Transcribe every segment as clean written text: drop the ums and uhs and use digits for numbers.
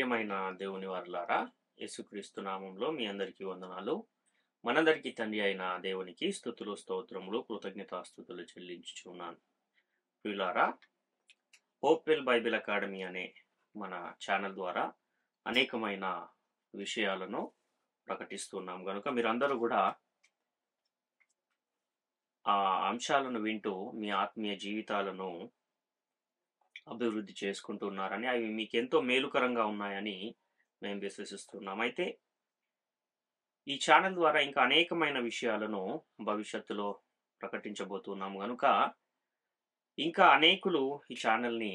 ప్రియమైన దేవుని వారలారా, యేసుక్రీస్తు నామంలో మీ అందరికీ వందనాలు. మనందరికీ తండ్రి అయిన దేవునికి స్తుతులు, స్తోత్రములు, కృతజ్ఞతాస్తుతులు చెల్లించుచున్నాను. ప్రియులారా, హోప్‌వెల్ బైబిల్ అకాడమీ అనే మన ఛానల్ ద్వారా అనేకమైన విషయాలను ప్రకటిస్తున్నాం గనుక మీరందరూ కూడా ఆ అంశాలను వింటూ మీ ఆత్మీయ జీవితాలను అభివృద్ధి చేసుకుంటున్నారని, అవి మీకెంతో మేలుకరంగా ఉన్నాయని మేము విశ్వసిస్తున్నాం. అయితే ఈ ఛానల్ ద్వారా ఇంకా అనేకమైన విషయాలను భవిష్యత్తులో ప్రకటించబోతున్నాము గనుక ఇంకా అనేకులు ఈ ఛానల్ని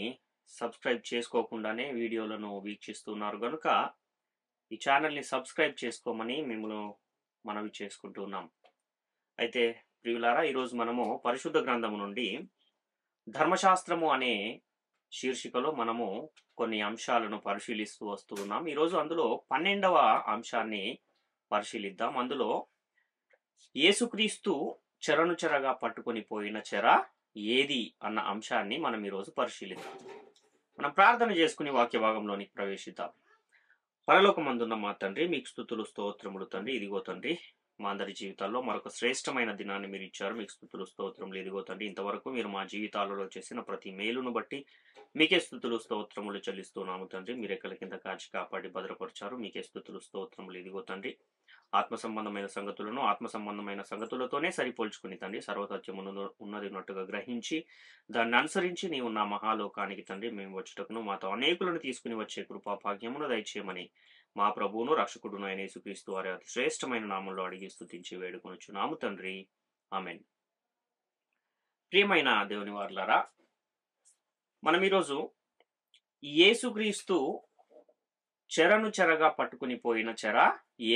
సబ్స్క్రైబ్ చేసుకోకుండానే వీడియోలను వీక్షిస్తున్నారు గనుక ఈ ఛానల్ని సబ్స్క్రైబ్ చేసుకోమని మిమ్మల్ని మనవి చేసుకుంటున్నాం. అయితే ప్రియులారా, ఈరోజు మనము పరిశుద్ధ గ్రంథము నుండి ధర్మశాస్త్రము అనే శీర్షికలో మనము కొన్ని అంశాలను పరిశీలిస్తూ వస్తూ ఉన్నాం. ఈరోజు అందులో 12వ అంశాన్ని పరిశీలిద్దాం. అందులో యేసుక్రీస్తు చెరనుచెరగా పట్టుకొని పోయిన చెర ఏది అన్న అంశాన్ని మనం ఈరోజు పరిశీలిద్దాం. మనం ప్రార్థన చేసుకుని వాక్య భాగంలోనికి ప్రవేశిద్దాం. పరలోకమందున్న మా తండ్రి, మీకు స్తుతులు స్తోత్రములు తండ్రి. ఇదిగో తండ్రి, మా అందరి జీవితాల్లో మరొక శ్రేష్టమైన దినాన్ని మీరు ఇచ్చారు. మీకు స్తుతులు స్తోత్రములు. ఇదిగో తండ్రి, ఇంతవరకు మీరు మా జీవితాలలో చేసిన ప్రతి మేలును బట్టి మీకే స్తుతులు స్తోత్రములు చెల్లిస్తున్నాము తండ్రి. మీరు ఎక్కల కింద కాచి కాపాడి భద్రపరిచారు. మీకే స్తుతులు స్తోత్రములు. ఇదిగో తండ్రి, ఆత్మ సంబంధమైన సంగతులను ఆత్మ సంబంధమైన సంగతులతోనే సరిపోల్చుకుని తండ్రి, సర్వసత్యమును ఉన్నది ఉన్నట్టుగా గ్రహించి దాన్ని అనుసరించి నీవు నా మహాలోకానికి తండ్రి మేము వచ్చుటకును మాతో అనేకులను తీసుకుని వచ్చే కృపా భాగ్యమును దయచేయమని మా ప్రభువును రక్షకుడును అయిన యేసుక్రీస్తు వారి అతి శ్రేష్టమైన నామంలో అడిగి స్తుతించి వేడుకొనుచున్నాము తండ్రి. ఆమేన్. ప్రియమైన దేవుని వారలారా, మనం ఈరోజు యేసుక్రీస్తు చెరను చెరగా పట్టుకుని పోయిన చెర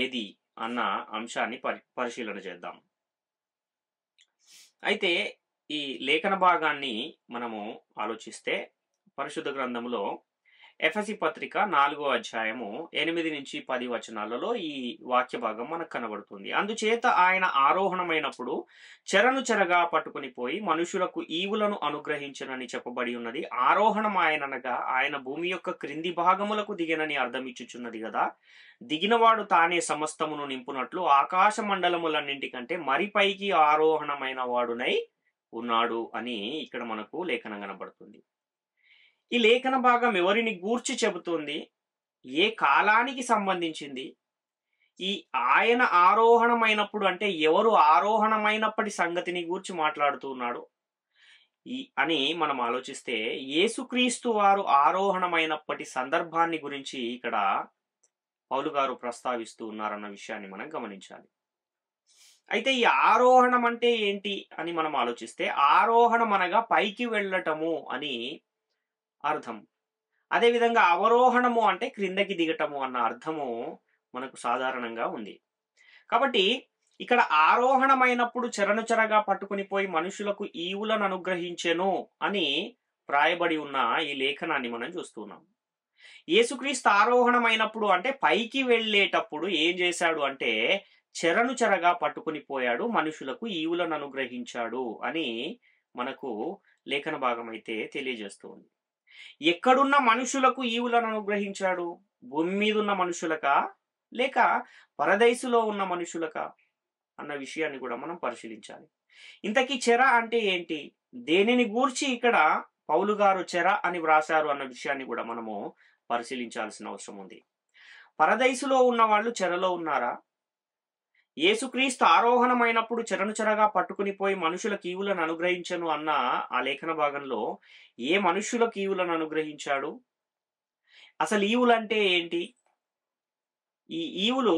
ఏది అన్న అంశాన్ని పరిశీలన చేద్దాం. అయితే ఈ లేఖన భాగాన్ని మనము ఆలోచిస్తే పరిశుద్ధ గ్రంథంలో ఎఫెసీ పత్రిక 4వ అధ్యాయము 8 నుంచి 10 వచనాలలో ఈ వాక్య భాగం మనకు కనబడుతుంది. అందుచేత ఆయన ఆరోహణమైనప్పుడు చెరను చెరగా పట్టుకుని పోయి మనుషులకు ఈవులను అనుగ్రహించనని చెప్పబడి ఉన్నది. ఆరోహణం ఆయననగా ఆయన భూమి యొక్క క్రింది భాగములకు దిగనని అర్థమిచ్చుచున్నది కదా. దిగినవాడు తానే సమస్తమును నింపునట్లు ఆకాశ మండలములన్నింటికంటే మరి పైకి ఆరోహణమైన వాడునై ఉన్నాడు అని ఇక్కడ మనకు లేఖనం కనబడుతుంది. ఈ లేఖన భాగం ఎవరిని గూర్చి చెబుతుంది, ఏ కాలానికి సంబంధించింది, ఈ ఆయన ఆరోహణమైనప్పుడు అంటే ఎవరు ఆరోహణమైనప్పటి సంగతిని గూర్చి మాట్లాడుతున్నాడు అని మనం ఆలోచిస్తే యేసుక్రీస్తు వారు ఆరోహణమైనప్పటి సందర్భాన్ని గురించి ఇక్కడ పౌలు గారు ప్రస్తావిస్తూ ఉన్నారన్న విషయాన్ని మనం గమనించాలి. అయితే ఈ ఆరోహణం అంటే ఏంటి అని మనం ఆలోచిస్తే ఆరోహణం అనగా పైకి వెళ్ళటము అని అర్థం. అదేవిధంగా అవరోహణము అంటే క్రిందకి దిగటము అన్న అర్థము మనకు సాధారణంగా ఉంది. కాబట్టి ఇక్కడ ఆరోహణమైనప్పుడు చెరను చెరగా పట్టుకుని పోయి మనుషులకు ఈవులను అనుగ్రహించెను అని వ్రాయబడి ఉన్న ఈ లేఖనాన్ని మనం చూస్తున్నాం. యేసుక్రీస్తు ఆరోహణమైనప్పుడు అంటే పైకి వెళ్ళేటప్పుడు ఏం చేశాడు అంటే చెరను చెరగా పట్టుకుని పోయాడు, మనుషులకు ఈవులను అనుగ్రహించాడు అని మనకు లేఖన భాగం అయితే తెలియజేస్తుంది. ఎక్కడున్న మనుషులకు ఈవులను అనుగ్రహించాడు? భూమి మీద ఉన్న మనుషులకా లేక పరదేశులో ఉన్న మనుషులకా అన్న విషయాన్ని కూడా మనం పరిశీలించాలి. ఇంతకీ చెర అంటే ఏంటి, దేనిని గూర్చి ఇక్కడ పౌలు గారు చెర అని వ్రాశారు అన్న విషయాన్ని కూడా మనము పరిశీలించాల్సిన అవసరం ఉంది. పరదేశులో ఉన్న వాళ్ళు చెరలో ఉన్నారా? యేసుక్రీస్తు ఆరోహణమైనప్పుడు చెరను చెరగా పట్టుకుని పోయి మనుషులకు ఈవులను అనుగ్రహించను అన్న ఆ లేఖన భాగంలో ఏ మనుషులకు ఈవులను అనుగ్రహించాడు, అసలు ఈవులంటే ఏంటి, ఈ ఈవులు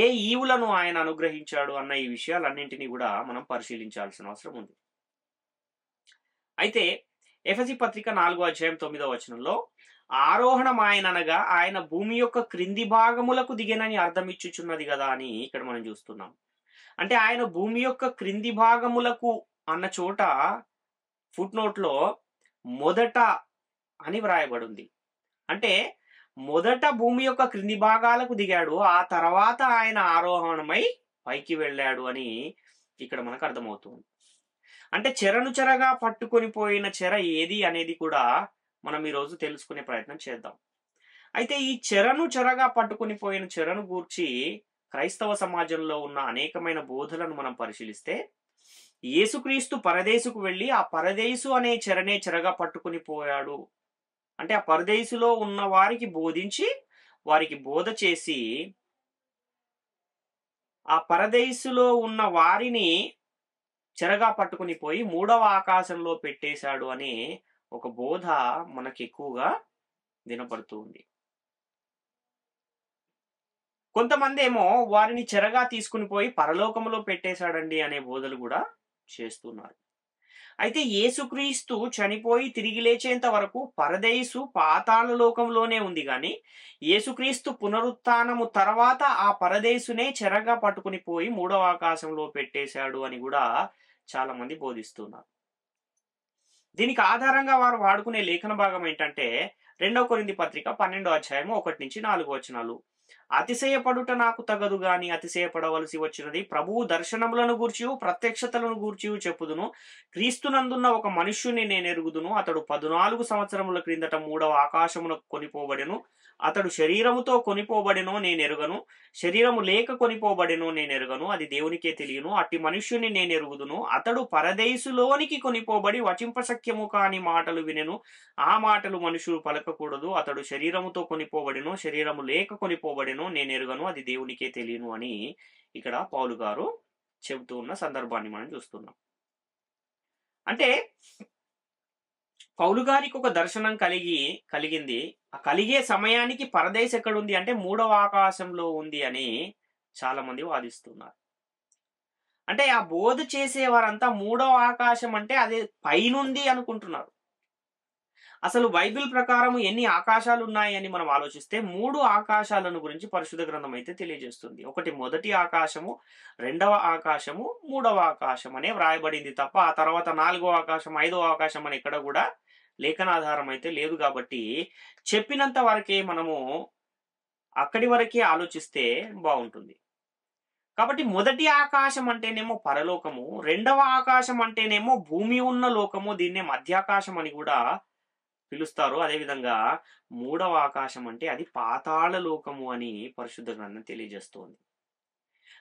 ఏ ఈవులను ఆయన అనుగ్రహించాడు అన్న ఈ విషయాలన్నింటినీ కూడా మనం పరిశీలించాల్సిన అవసరం ఉంది. అయితే ఎఫెసీ పత్రిక 4వ అధ్యాయం 9వ వచనంలో ఆరోహణం ఆయననగా ఆయన భూమి యొక్క క్రింది భాగములకు దిగనని అర్థం ఇచ్చుచున్నది కదా అని ఇక్కడ మనం చూస్తున్నాం. అంటే ఆయన భూమి యొక్క క్రింది భాగములకు అన్న చోట ఫుట్ నోట్లో మొదట అని వ్రాయబడింది. అంటే మొదట భూమి యొక్క క్రింది భాగాలకు దిగాడు, ఆ తర్వాత ఆయన ఆరోహణమై పైకి వెళ్ళాడు అని ఇక్కడ మనకు అర్థమవుతుంది. అంటే చెరను చెరగా పట్టుకొని పోయిన చెర ఏది అనేది కూడా మనం ఈరోజు తెలుసుకునే ప్రయత్నం చేద్దాం. అయితే ఈ చెరగా పట్టుకుని పోయిన చెరను గూర్చి క్రైస్తవ సమాజంలో ఉన్న అనేకమైన బోధలను మనం పరిశీలిస్తే, యేసుక్రీస్తు పరదేశుకు వెళ్ళి ఆ పరదేశు అనే చెరగా పట్టుకుని పోయాడు. అంటే ఆ పరదేశులో ఉన్న వారికి బోధించి, వారికి బోధ చేసి, ఆ పరదేశులో ఉన్న వారిని చెరగా పట్టుకుని పోయి మూడవ ఆకాశంలో పెట్టేశాడు అనే ఒక బోధ మనకి ఎక్కువగా వినపడుతూ ఉంది. కొంతమంది ఏమో వారిని చెరగా తీసుకుని పోయి పరలోకములో పెట్టేశాడండి అనే బోధలు కూడా చేస్తున్నారు. అయితే యేసుక్రీస్తు చనిపోయి తిరిగి లేచేంత వరకు పరదేశు పాతాళ లోకంలోనే ఉంది గాని, యేసుక్రీస్తు పునరుత్థానము తర్వాత ఆ పరదేశునే చెరగా పట్టుకుని పోయి మూడవ ఆకాశంలో పెట్టేశాడు అని కూడా చాలా మంది బోధిస్తున్నారు. దీనికి ఆధారంగా వారు వాడుకునే లేఖన భాగం ఏంటంటే 2 కొరింథీ పత్రిక 12వ అధ్యాయము 1-4 వచనాలు. అతిశయపడుట నాకు తగదు గాని అతిశయపడవలసి వచ్చినది ప్రభువు దర్శనములను గూర్చియు ప్రత్యక్షతలను గూర్చియు చెప్పుదును. క్రీస్తునందున్న ఒక మనుష్యుని నేను ఎరుగుదును. అతడు 14 సంవత్సరముల క్రిందట మూడవ ఆకాశమునకు కొనిపోబడెను. అతడు శరీరముతో కొనిపోబడెనో నేను ఎరుగను, శరీరము లేక కొనిపోబడెనో నేను ఎరుగను, అది దేవునికే తెలియను. అట్టి మనుష్యుని నేను ఎరుగుదును. అతడు పరదేశులోనికి కొనిపోబడి వచింపశక్యము కాని మాటలు వినెను. ఆ మాటలు మనుషులు పలకకూడదు. అతడు శరీరముతో కొనిపోబడెనో శరీరము లేక కొనిపోబడెనో నేను ఎరుగను, అది దేవునికే తెలియను అని ఇక్కడ పౌలు గారు చెబుతూ ఉన్న సందర్భాన్ని మనం చూస్తున్నాం. అంటే పౌలు గారికి ఒక దర్శనం కలిగింది. ఆ కలిగే సమయానికి పరదేశ్ ఎక్కడుంది అంటే మూడవ ఆకాశంలో ఉంది అని చాలా మంది వాదిస్తున్నారు. అంటే ఆ బోధ చేసేవారంతా మూడవ ఆకాశం అంటే అదే పైనుంది అనుకుంటున్నారు. అసలు బైబిల్ ప్రకారం ఎన్ని ఆకాశాలు ఉన్నాయి అని మనం ఆలోచిస్తే 3 ఆకాశాలను గురించి పరిశుద్ధ గ్రంథం అయితే తెలియజేస్తుంది. ఒకటి మొదటి ఆకాశము, రెండవ ఆకాశము, మూడవ ఆకాశం అనే వ్రాయబడింది తప్ప ఆ తర్వాత 4వ ఆకాశం, 5వ ఆకాశం అని ఎక్కడ కూడా లేఖనాధారం అయితే లేదు. కాబట్టి చెప్పినంత వరకే మనము అక్కడి వరకే ఆలోచిస్తే బాగుంటుంది. కాబట్టి మొదటి ఆకాశం అంటేనేమో పరలోకము, రెండవ ఆకాశం అంటేనేమో భూమి ఉన్న లోకము, దీన్నే మధ్యాకాశం అని కూడా పిలుస్తారు. అదేవిధంగా మూడవ ఆకాశం అంటే అది పాతాళ లోకము అని పరిశుద్ధ గ్రంథం తెలియజేస్తోంది.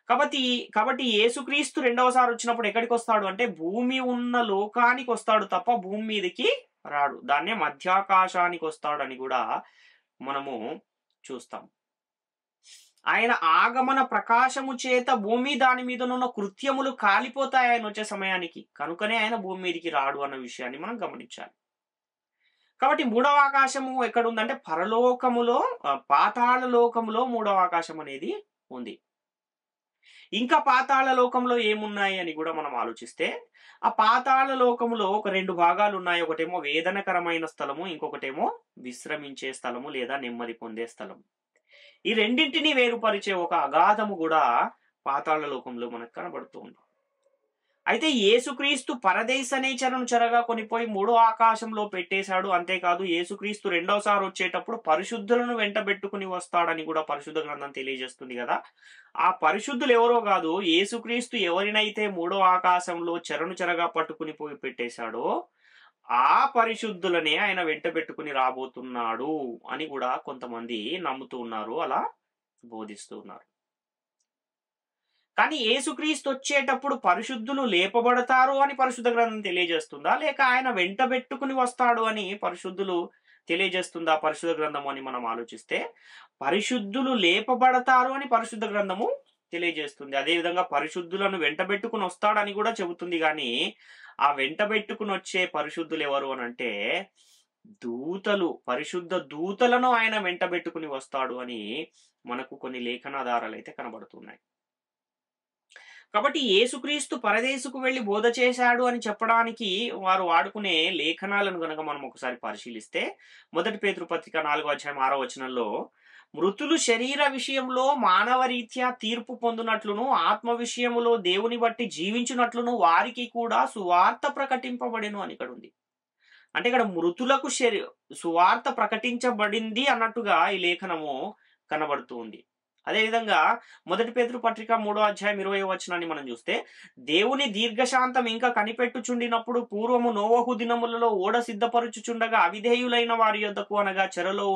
కాబట్టి యేసుక్రీస్తు రెండవసారి వచ్చినప్పుడు ఎక్కడికి వస్తాడు అంటే భూమి ఉన్న లోకానికి వస్తాడు తప్ప భూమి మీదకి రాడు. దాన్నే మధ్యాకాశానికి వస్తాడని కూడా మనము చూస్తాం. ఆయన ఆగమన ప్రకాశము చేత భూమి దాని మీద ఉన్న కృత్యములు కాలిపోతాయి ఆయన వచ్చే సమయానికి. కనుకనే ఆయన భూమి మీదకి రాడు అన్న విషయాన్ని మనం గమనించాలి. కాబట్టి మూడవ ఆకాశము ఎక్కడ ఉందంటే పరలోకములో, పాతాళ లోకములో మూడవ ఆకాశం అనేది ఉంది. ఇంకా పాతాళ లోకంలో ఏమున్నాయి అని కూడా మనం ఆలోచిస్తే ఆ పాతాళ లోకములో ఒక 2 భాగాలు ఉన్నాయి. ఒకటేమో వేదనకరమైన స్థలము, ఇంకొకటేమో విశ్రమించే స్థలము లేదా నెమ్మది పొందే స్థలము. ఈ రెండింటినీ వేరుపరిచే ఒక అగాధము కూడా పాతాళ లోకంలో మనకు కనబడుతుంది. అయితే యేసుక్రీస్తు పరదేశ్ అనే చెరగా కొనిపోయి మూడో ఆకాశంలో పెట్టేశాడు. అంతేకాదు యేసుక్రీస్తు రెండోసారి వచ్చేటప్పుడు పరిశుద్ధులను వెంటబెట్టుకుని వస్తాడని కూడా పరిశుద్ధ గ్రంథం తెలియజేస్తుంది కదా. ఆ పరిశుద్ధులు ఎవరో కాదు, యేసుక్రీస్తు ఎవరినైతే మూడో ఆకాశంలో చెరగా పట్టుకుని పోయి పెట్టేశాడో ఆ పరిశుద్ధులనే ఆయన వెంటబెట్టుకుని రాబోతున్నాడు అని కూడా కొంతమంది నమ్ముతూ ఉన్నారు, అలా బోధిస్తూ ఉన్నారు. కానీ యేసుక్రీస్తు వచ్చేటప్పుడు పరిశుద్ధులు లేపబడతారు అని పరిశుద్ధ గ్రంథం తెలియజేస్తుందా, లేక ఆయన వెంటబెట్టుకుని వస్తాడు అని పరిశుద్ధులు తెలియజేస్తుందా పరిశుద్ధ గ్రంథము అని మనం ఆలోచిస్తే పరిశుద్ధులు లేపబడతారు అని పరిశుద్ధ గ్రంథము తెలియజేస్తుంది. అదేవిధంగా పరిశుద్ధులను వెంటబెట్టుకుని వస్తాడని కూడా చెబుతుంది. కానీ ఆ వెంటబెట్టుకుని వచ్చే పరిశుద్ధులు ఎవరు అని అంటే దూతలు, పరిశుద్ధ దూతలను ఆయన వెంటబెట్టుకుని వస్తాడు అని మనకు కొన్ని లేఖనాధారాలు అయితే కనబడుతున్నాయి. కాబట్టి యేసుక్రీస్తు పరదేశుకు వెళ్లి బోధ చేశాడు అని చెప్పడానికి వారు వాడుకునే లేఖనాలను గనక మనం ఒకసారి పరిశీలిస్తే 1 పేతురు పత్రిక 4వ అధ్యాయం 6వ వచనంలో మృతులు శరీర విషయంలో మానవ రీత్యా తీర్పు పొందునట్లును ఆత్మ విషయములో దేవుని బట్టి జీవించునట్లును వారికి కూడా సువార్త ప్రకటింపబడెను అని ఇక్కడ ఉంది. అంటే ఇక్కడ మృతులకు సువార్త ప్రకటించబడింది అన్నట్టుగా ఈ లేఖనము కనబడుతూ ఉంది. అదేవిధంగా మొదటి పేతురు పత్రిక 3:20 మనం చూస్తే, దేవుని దీర్ఘశాంతం ఇంకా కనిపెట్టుచుండినప్పుడు పూర్వము నోవహు దినములలో ఓడ సిద్ధపరచుచుండగా అవిధేయులైన వారి యొద్దకు, అనగా చెరలో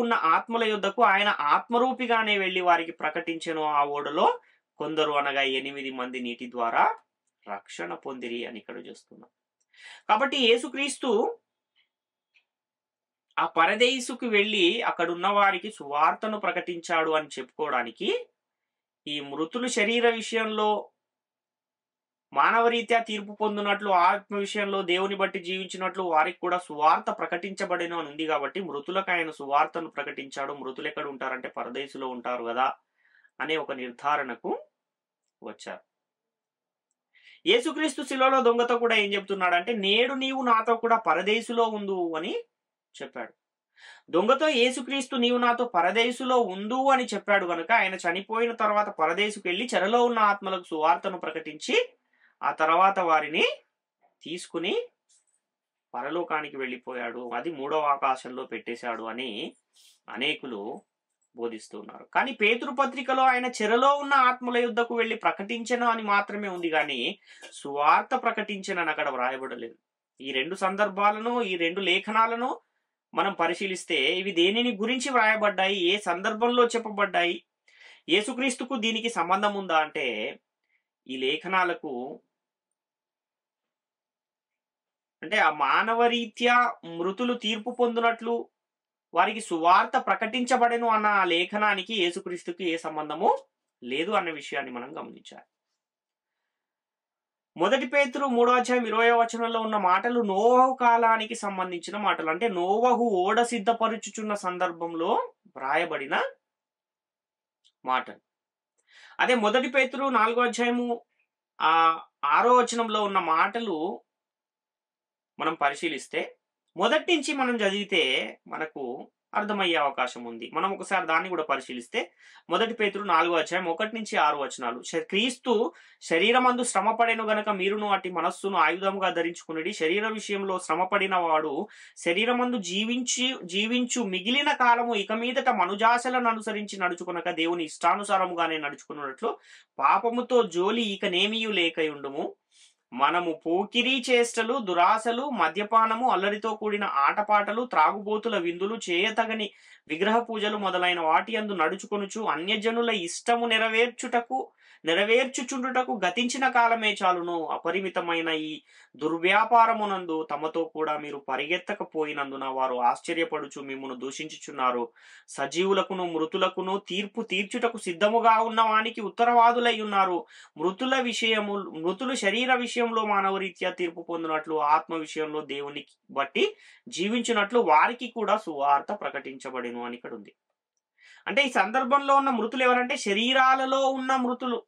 ఉన్న ఆత్మల యొద్దకు ఆయన ఆత్మరూపిగానే వెళ్లి వారికి ప్రకటించెను. ఆ ఓడలో కొందరు, అనగా 8 మంది నీటి ద్వారా రక్షణ పొందిరి అని ఇక్కడ చూస్తున్నాం. కాబట్టి యేసుక్రీస్తు ఆ పరదేశుకు వెళ్లి అక్కడున్న వారికి సువార్తను ప్రకటించాడు అని చెప్పుకోవడానికి, ఈ మృతులు శరీర విషయంలో మానవరీత్యా తీర్పు పొందినట్లు, ఆత్మ విషయంలో దేవుని బట్టి జీవించినట్లు వారికి కూడా సువార్త ప్రకటించబడిన అని ఉంది. కాబట్టి మృతులకు ఆయన సువార్తను ప్రకటించాడు. మృతులు ఎక్కడ ఉంటారంటే పరదేశులో ఉంటారు కదా అనే ఒక నిర్ధారణకు వచ్చారు. యేసుక్రీస్తు శిలువలో దొంగతో కూడా ఏం చెప్తున్నాడంటే, నేడు నీవు నాతో కూడా పరదేశులో ఉండు అని చెప్పాడు. దొంగతో యేసుక్రీస్తు నీవు నాతో పరదేశులో ఉండు అని చెప్పాడు గనుక ఆయన చనిపోయిన తర్వాత పరదేశుకు వెళ్లి చెరలో ఉన్న ఆత్మలకు సువార్తను ప్రకటించి ఆ తర్వాత వారిని తీసుకుని పరలోకానికి వెళ్ళిపోయాడు, అది 3వ ఆకాశంలో పెట్టేశాడు అని అనేకులు బోధిస్తున్నారు. కానీ పేతురు పత్రికలో ఆయన చెరలో ఉన్న ఆత్మల యుద్ధకు వెళ్లి ప్రకటించను అని మాత్రమే ఉంది, కానీ సువార్త ప్రకటించనని అక్కడ వ్రాయబడలేదు. ఈ 2 సందర్భాలను, ఈ 2 లేఖనాలను మనం పరిశీలిస్తే ఇవి దేనిని గురించి వ్రాయబడ్డాయి, ఏ సందర్భంలో చెప్పబడ్డాయి, యేసుక్రీస్తుకు దీనికి సంబంధం ఉందా అంటే, ఈ లేఖనాలకు అంటే ఆ మానవరీత్యా మృతులు తీర్పు పొందినట్లు వారికి సువార్త ప్రకటించబడెను అన్న ఆ లేఖనానికి యేసుక్రీస్తుకి ఏ సంబంధము లేదు అన్న విషయాన్ని మనం గమనించాలి. మొదటి పేతురు 3:20 ఉన్న మాటలు నోవహు కాలానికి సంబంధించిన మాటలు. అంటే నోవహు ఓడ సిద్ధపరుచుచున్న సందర్భంలో వ్రాయబడిన మాటలు. అదే మొదటి పేతురు 4:6 ఉన్న మాటలు మనం పరిశీలిస్తే, మొదటి నుంచి మనం చదివితే మనకు అర్థమయ్యే అవకాశం ఉంది. మనం ఒకసారి దాన్ని కూడా పరిశీలిస్తే, మొదటి పేతురు 4:1-6 క్రీస్తు శరీరమందు శ్రమపడెను గనక మీరును అట్టి మనస్సును ఆయుధముగా ధరించుకునుడి. శరీర విషయంలో శ్రమపడిన వాడు శరీరమందు జీవించు మిగిలిన కాలము ఇక మీదట మనుజాశలను అనుసరించి నడుచుకునక దేవుని ఇష్టానుసారముగానే నడుచుకున్నట్లు పాపముతో జోలి ఇక నేమియు లేకయుండుము. మనము పోకిరీ చేష్టలు, దురాశలు, మద్యపానము, అల్లరితో కూడిన ఆటపాటలు, త్రాగుబోతుల విందులు, చేయతగని విగ్రహ పూజలు మొదలైన వాటి యందు నడుచుకొనుచు అన్యజనుల ఇష్టము నెరవేర్చుచుండుటకు గతించిన కాలమే చాలును. అపరిమితమైన ఈ దుర్వ్యాపారమునందు తమతో కూడా మీరు పరిగెత్తకపోయినందున వారు ఆశ్చర్యపడుచు మిమ్మును దూషించుచున్నారు. సజీవులకును మృతులకును తీర్పు తీర్చుటకు సిద్ధముగా ఉన్న వానికి ఉత్తరవాదులై ఉన్నారు. మృతులు శరీర విషయంలో మానవరీత్యా తీర్పు పొందినట్లు, ఆత్మ విషయంలో దేవుని బట్టి జీవించినట్లు వారికి కూడా సువార్త ప్రకటించబడిను అని ఇక్కడ ఉంది. అంటే ఈ సందర్భంలో ఉన్న మృతులు ఎవరంటే శరీరాలలో ఉన్న మృతులు,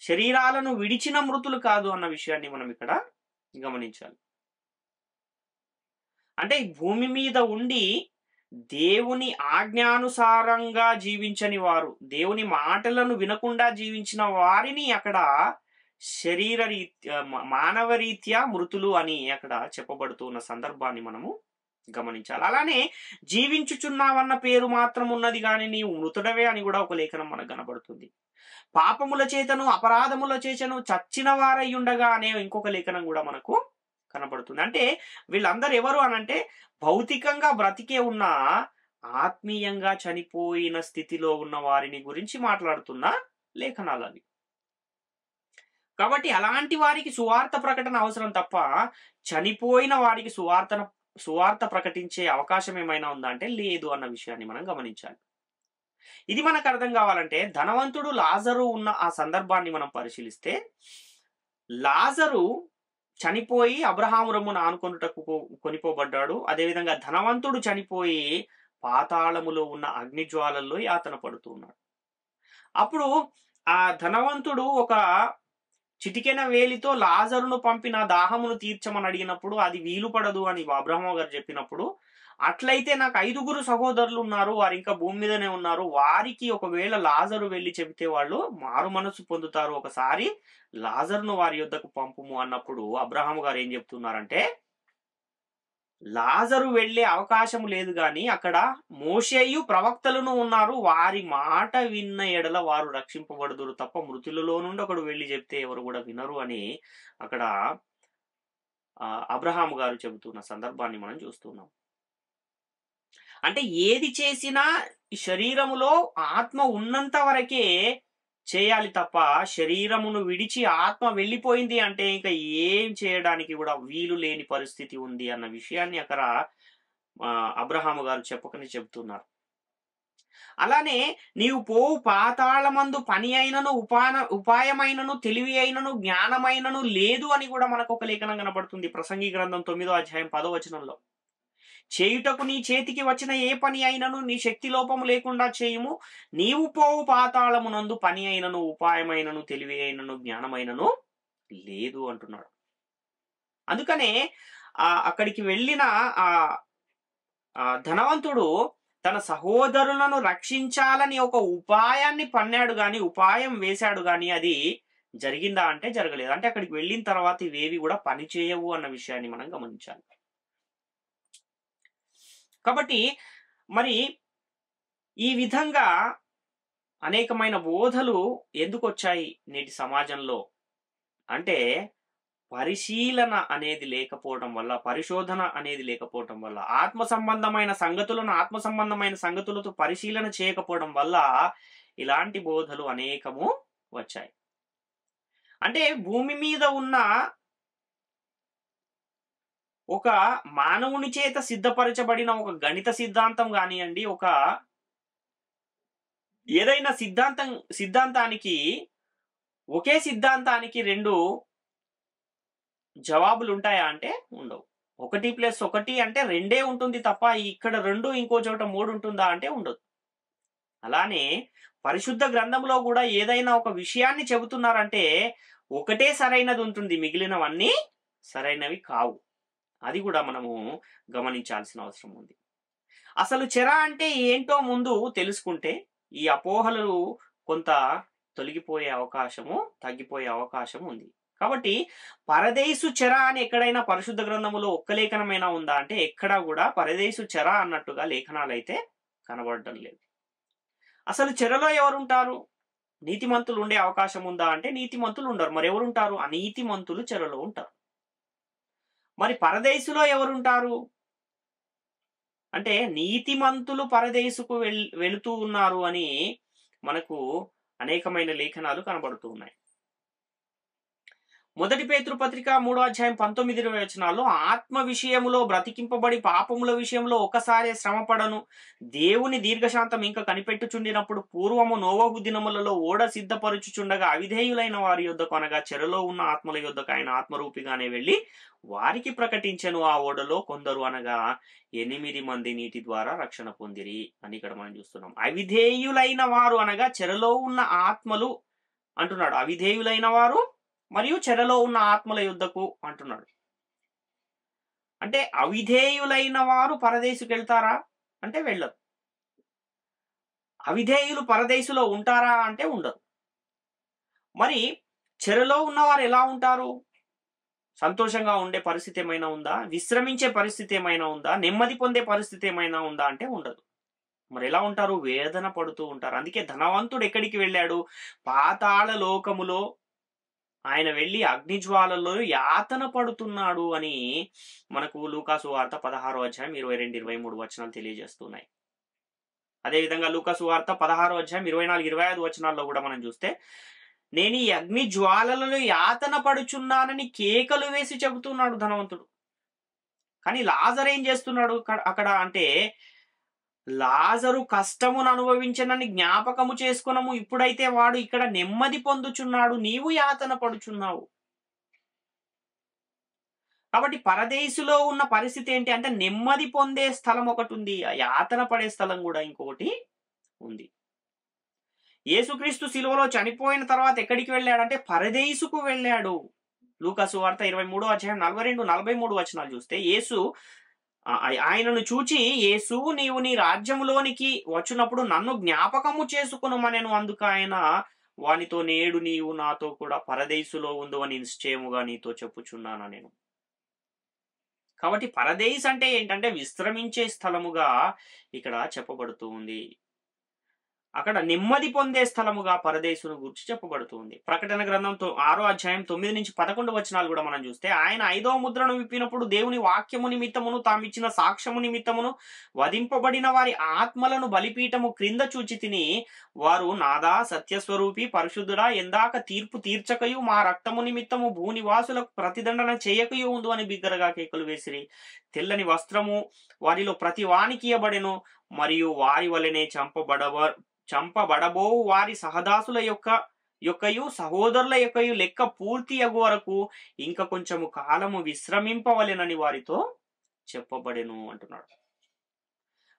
శరీరాలను విడిచిన మృతులు కాదు అన్న విషయాన్ని మనం ఇక్కడ గమనించాలి. అంటే ఈ భూమి మీద ఉండి దేవుని ఆజ్ఞానుసారంగా జీవించని వారు, దేవుని మాటలను వినకుండా జీవించిన వారిని అక్కడ మానవ రీత్యా మృతులు అని అక్కడ చెప్పబడుతున్న సందర్భాన్ని మనము గమనించాలి. అలానే జీవించుచున్నావన్న పేరు మాత్రం ఉన్నది కానీ నీవు మృతుడవే అని కూడా ఒక లేఖనం మనకు కనబడుతుంది. పాపముల చేతను అపరాధముల చేతను చచ్చిన వారై ఉండగా అనే ఇంకొక లేఖనం కూడా మనకు కనబడుతుంది. అంటే వీళ్ళందరూ ఎవరు అనంటే భౌతికంగా బ్రతికే ఉన్న, ఆత్మీయంగా చనిపోయిన స్థితిలో ఉన్న వారిని గురించి మాట్లాడుతున్న లేఖనాలు అవి. కాబట్టి అలాంటి వారికి సువార్త ప్రకటన అవసరం తప్ప చనిపోయిన వారికి సువార్త ప్రకటించే అవకాశం ఏమైనా ఉందా అంటే లేదు అన్న విషయాన్ని మనం గమనించాలి. ఇది మనకు అర్థం కావాలంటే ధనవంతుడు లాజరు ఉన్న ఆ సందర్భాన్ని మనం పరిశీలిస్తే, లాజరు చనిపోయి అబ్రహాము రొమ్మున ఆనుకొనుటకు కొనిపోబడ్డాడు. అదేవిధంగా ధనవంతుడు చనిపోయి పాతాళములో ఉన్న అగ్నిజ్వాలల్లో యాతన పడుతున్నాడు. అప్పుడు ఆ ధనవంతుడు ఒక చిటికెన వేలితో లాజరును పంపిన దాహమును తీర్చమని అడిగినప్పుడు అది వీలు పడదు అని అబ్రహాము గారు చెప్పినప్పుడు, అట్లయితే నాకు 5 సహోదరులు ఉన్నారు, వారు ఇంకా భూమి మీదనే ఉన్నారు, వారికి ఒకవేళ లాజరు వెళ్ళి చెబితే వాళ్ళు మారు మనసు పొందుతారు, ఒకసారి లాజరును వారి యొద్దకు పంపుము అన్నప్పుడు అబ్రహాము గారు ఏం చెప్తున్నారంటే, లాజరు వెళ్ళే అవకాశం లేదు గాని అక్కడ మోషేయు ప్రవక్తలను ఉన్నారు. వారి మాట విన్న ఎడల వారు రక్షింపబడుదురు తప్ప మృతులలో నుండి ఒకడు వెళ్ళి చెప్తే ఎవరు కూడా వినరు అని అక్కడ అబ్రహాము గారు చెబుతున్న సందర్భాన్ని మనం చూస్తున్నాం. అంటే ఏది చేసినా శరీరములో ఆత్మ ఉన్నంత వరకే చేయాలి తప్ప శరీరమును విడిచి ఆత్మ వెళ్ళిపోయింది అంటే ఇంకా ఏం చేయడానికి కూడా వీలు లేని పరిస్థితి ఉంది అన్న విషయాన్ని అక్కడ అబ్రహాము గారు చెప్పకని చెబుతున్నారు. అలానే నీవు పోవు పాతాళమందు పని అయినను ఉపాయమైనను తెలివి అయినను జ్ఞానమైనను లేదు అని కూడా మనకు ఒక లేఖనం కనబడుతుంది. ప్రసంగి గ్రంథం 9వ అధ్యాయం 10వ వచనంలో, చేయుటకు నీ చేతికి వచ్చిన ఏ పని అయినను నీ శక్తి లోపము లేకుండా చేయుము, నీవు పోవు పాతాళమునందు పని అయినను ఉపాయమైనను తెలివి అయినను జ్ఞానమైనను లేదు అంటున్నాడు. అందుకనే అక్కడికి వెళ్ళిన ధనవంతుడు తన సహోదరులను రక్షించాలని ఒక ఉపాయాన్ని పన్నాడు గాని ఉపాయం వేశాడు గాని అది జరిగిందా అంటే జరగలేదు. అంటే అక్కడికి వెళ్ళిన తర్వాత ఇవేవి కూడా పని చేయవు అన్న విషయాన్ని మనం గమనించాలి. కాబట్టి మరి ఈ విధంగా అనేకమైన బోధలు ఎందుకు వచ్చాయి నేటి సమాజంలో అంటే పరిశీలన అనేది లేకపోవడం వల్ల, పరిశోధన అనేది లేకపోవడం వల్ల, ఆత్మ సంబంధమైన సంగతులతో పరిశీలన చేయకపోవడం వల్ల ఇలాంటి బోధలు అనేకము వచ్చాయి. అంటే భూమి మీద ఉన్న ఒక మానవుని చేత సిద్ధపరచబడిన ఒక గణిత సిద్ధాంతం కానివ్వండి, ఒక ఏదైనా సిద్ధాంతానికి ఒకే సిద్ధాంతానికి రెండు జవాబులు ఉంటాయా అంటే ఉండవు. 1+1 అంటే 2 ఉంటుంది తప్ప ఇక్కడ 2 ఇంకో చోట 3 ఉంటుందా అంటే ఉండదు. అలానే పరిశుద్ధ గ్రంథంలో కూడా ఏదైనా ఒక విషయాన్ని చెబుతున్నారంటే ఒకటే సరైనది ఉంటుంది, మిగిలినవన్నీ సరైనవి కావు. అది కూడా మనము గమనించాల్సిన అవసరం ఉంది. అసలు చెర అంటే ఏంటో ముందు తెలుసుకుంటే ఈ అపోహలు కొంత తొలగిపోయే అవకాశము, తగ్గిపోయే అవకాశం ఉంది. కాబట్టి పరదేశు చెర అని ఎక్కడైనా పరిశుద్ధ గ్రంథములో ఒక్క లేఖనమైనా ఉందా అంటే ఎక్కడా కూడా పరదేశు చెర అన్నట్టుగా లేఖనాలు అయితే కనబడటం లేదు. అసలు చెరలో ఎవరుంటారు? నీతిమంతులు ఉండే అవకాశం ఉందా అంటే నీతిమంతులు ఉండరు. మరి ఎవరుంటారు? అనీతిమంతులు చెరలో ఉంటారు. మరి పరదేశులో ఎవరుంటారు అంటే నీతిమంతులు పరదేశుకు వెళుతూ ఉన్నారు అని మనకు అనేకమైన లేఖనాలు కనబడుతూ ఉన్నాయి. 1 పేతురు పత్రిక 3వ అధ్యాయం 19-20 వచనాల్లో ఆత్మ విషయములో బ్రతికింపబడి పాపముల విషయంలో ఒకసారి శ్రమపడను, దేవుని దీర్ఘశాంతం ఇంకా కనిపెట్టుచుండినప్పుడు పూర్వము నోవహు దినములలో ఓడ సిద్ధపరచుచుండగా అవిధేయులైన వారి యొద్దకు అనగా చెరలో ఉన్న ఆత్మల యొద్దకు ఆయన ఆత్మరూపిగానే వెళ్ళి వారికి ప్రకటించెను. ఆ ఓడలో కొందరు అనగా 8 మంది నీటి ద్వారా రక్షణ పొందిరి అని ఇక్కడ మనం చూస్తున్నాం. అవిధేయులైన వారు అనగా చెరలో ఉన్న ఆత్మలు అంటున్నాడు. అవిధేయులైన వారు మరియు చెరలో ఉన్న ఆత్మల యుద్ధకు అంటున్నాడు. అంటే అవిధేయులైన వారు పరదేశుకు వెళ్తారా అంటే వెళ్ళరు. అవిధేయులు పరదేశులో ఉంటారా అంటే ఉండరు. మరి చెరలో ఉన్నవారు ఎలా ఉంటారు? సంతోషంగా ఉండే పరిస్థితి ఏమైనా ఉందా? విశ్రమించే పరిస్థితి ఏమైనా ఉందా? నెమ్మది పొందే పరిస్థితి ఏమైనా ఉందా అంటే ఉండదు. మరి ఎలా ఉంటారు? వేదన పడుతూ ఉంటారు. అందుకే ధనవంతుడు ఎక్కడికి వెళ్ళాడు? పాతాళ లోకములో ఆయన వెళ్ళి అగ్నిజ్వాలలో యాతన పడుతున్నాడు అని మనకు లూకాసు వార్త 16వ అధ్యాయం 22-23 వచనాలు తెలియజేస్తున్నాయి. అదేవిధంగా లూకాసు వార్త 16వ అధ్యాయం 24-25 వచనాల్లో కూడా మనం చూస్తే నేను ఈ అగ్ని జ్వాలలలో యాతన పడుచున్నానని కేకలు వేసి చెబుతున్నాడు ధనవంతుడు. కానీ లాజరు ఏం చేస్తున్నాడు అక్కడ అంటే లాజరు కష్టమును అనుభవించనని జ్ఞాపకము చేసుకున్నాము, ఇప్పుడైతే వాడు ఇక్కడ నెమ్మది పొందుచున్నాడు, నీవు యాతన పడుచున్నావు. కాబట్టి పరదేశులో ఉన్న పరిస్థితి ఏంటి అంటే నెమ్మది పొందే స్థలం ఒకటి ఉంది, యాతన పడే స్థలం కూడా ఇంకొకటి ఉంది. యేసుక్రీస్తు సిలువలో చనిపోయిన తర్వాత ఎక్కడికి వెళ్ళాడంటే పరదేశుకు వెళ్ళాడు. లూకాసు వార్త 23వ అధ్యాయం 42-43 వచనాలు చూస్తే యేసు ఆయనను చూచి యేసు నీవు నీ రాజ్యములోనికి వచ్చినప్పుడు నన్ను జ్ఞాపకము చేసుకునమనెను. అందుకు ఆయన వానితో నేడు నీవు నాతో కూడా పరదేశులో ఉందో అని నిశ్చయముగా నీతో చెప్పుచున్నాను నేను. కాబట్టి పరదేశ్ అంటే ఏంటంటే విశ్రమించే స్థలముగా ఇక్కడ చెప్పబడుతూ ఉంది. అక్కడ నెమ్మది పొందే స్థలముగా పరదేశును గురించి చెప్పబడుతుంది. ప్రకటన గ్రంథం 6వ అధ్యాయం 9-11 వచనాలు కూడా మనం చూస్తే, ఆయన 5వ ముద్రను విప్పినప్పుడు దేవుని వాక్యము నిమిత్తమును తామిచ్చిన సాక్ష్యము నిమిత్తమును వధింపబడిన వారి ఆత్మలను బలిపీఠము క్రింద చూచి తిని, వారు నాదా సత్యస్వరూపి పరిశుద్ధుడా ఎందాక తీర్పు తీర్చకయు మా రక్తము నిమిత్తము భూనివాసులకు ప్రతిదండన చేయకయు ఉందు అని బిగ్గరగా కేకలు వేసిరి. తెల్లని వస్త్రము వారిలో ప్రతి వానికి ఇయ్యబడెను, మరియు వారి వలనే చంపబడబో వారి సహదాసుల యొక్కయు సహోదరుల యొక్కయు లెక్క పూర్తి అగు వరకు ఇంకా కొంచెము కాలము విశ్రమింపవలెనని వారితో చెప్పబడెను అంటున్నాడు.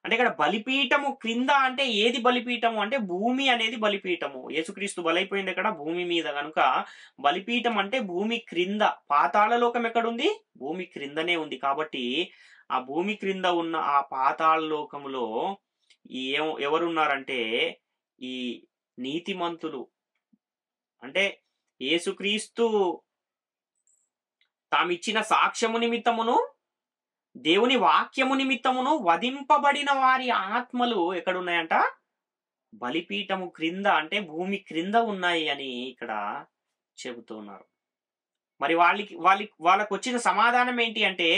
అంటే ఇక్కడ బలిపీఠము క్రింద అంటే ఏది బలిపీఠము అంటే భూమి అనేది బలిపీఠము. యేసుక్రీస్తు బలైపోయింది ఇక్కడ భూమి మీద, కనుక బలిపీఠం అంటే భూమి క్రింద. పాతాళ లోకం ఎక్కడుంది? భూమి క్రిందనే ఉంది. కాబట్టి ఆ భూమి క్రింద ఉన్న ఆ పాతాళ లోకములో ఎవరున్నారంటే ఈ నీతిమంతులు. అంటే యేసుక్రీస్తు తామిచ్చిన సాక్ష్యము నిమిత్తమును దేవుని వాక్యము నిమిత్తమును వధింపబడిన వారి ఆత్మలు ఎక్కడున్నాయంట? బలిపీఠము క్రింద అంటే భూమి క్రింద ఉన్నాయి అని ఇక్కడ చెబుతున్నారు. మరి వాళ్ళకు వచ్చిన సమాధానం ఏంటి అంటే,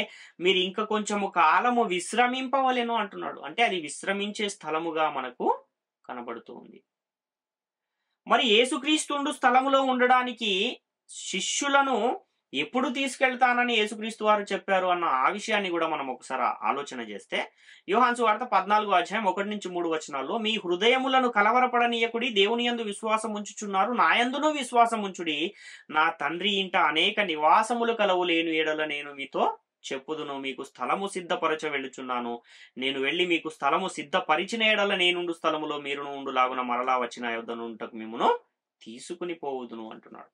మీరు ఇంకా కొంచెము కాలము విశ్రమింపవలెను అంటున్నాడు. అంటే అది విశ్రమించే స్థలముగా మనకు కనబడుతూ ఉంది. మరి యేసుక్రీస్తు స్థలములో ఉండడానికి శిష్యులను ఎప్పుడు తీసుకెళ్తానని యేసుక్రీస్తు వారు చెప్పారు అన్న ఆ విషయాన్ని కూడా మనం ఒకసారి ఆలోచన చేస్తే, యోహాను సువార్త 14వ అధ్యాయం 1-3 వచనాల్లో, మీ హృదయములను కలవరపడనీయకుడి, దేవుని యందు విశ్వాసం ఉంచుచున్నారు, నా యందును విశ్వాసం ఉంచుడి. నా తండ్రి ఇంట అనేక నివాసములు కలవు, లేని ఎడల నేను మీతో చెప్పుదును. మీకు స్థలము సిద్ధపరచ వెళ్ళుచున్నాను. నేను వెళ్ళి మీకు స్థలము సిద్ధపరిచిన ఎడల నేనుండు స్థలములో మీరును ఉండులాగున మరలా వచ్చిన యొద్దను ఉంటకు మిమ్మును తీసుకుని పోవుదును అంటున్నాడు.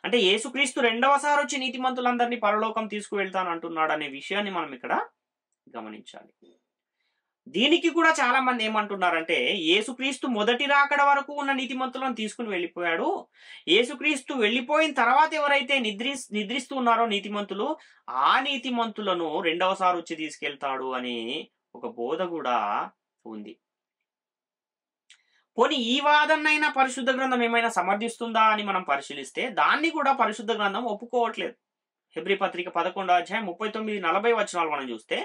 అంటే యేసుక్రీస్తు రెండవసారి వచ్చి నీతిమంతులందరినీ పరలోకం తీసుకువెళ్తాను అంటున్నాడు అనే విషయాన్ని మనం ఇక్కడ గమనించాలి. దీనికి కూడా చాలా మంది ఏమంటున్నారంటే, యేసుక్రీస్తు మొదటి రాకడ వరకు ఉన్న నీతిమంతులను తీసుకుని వెళ్ళిపోయాడు, యేసుక్రీస్తు వెళ్ళిపోయిన తర్వాత ఎవరైతే నిద్రిస్తూ ఉన్నారో నీతిమంతులు, ఆ నీతిమంతులను రెండవసారి వచ్చి తీసుకెళ్తాడు అని ఒక బోధ కూడా ఉంది. పోనీ ఈ వాదనైనా పరిశుద్ధ గ్రంథం ఏమైనా సమర్థిస్తుందా అని మనం పరిశీలిస్తే, దాన్ని కూడా పరిశుద్ధ గ్రంథం ఒప్పుకోవట్లేదు. హెబ్రీ పత్రిక 11వ అధ్యాయం 39-40 వచనాలు మనం చూస్తే,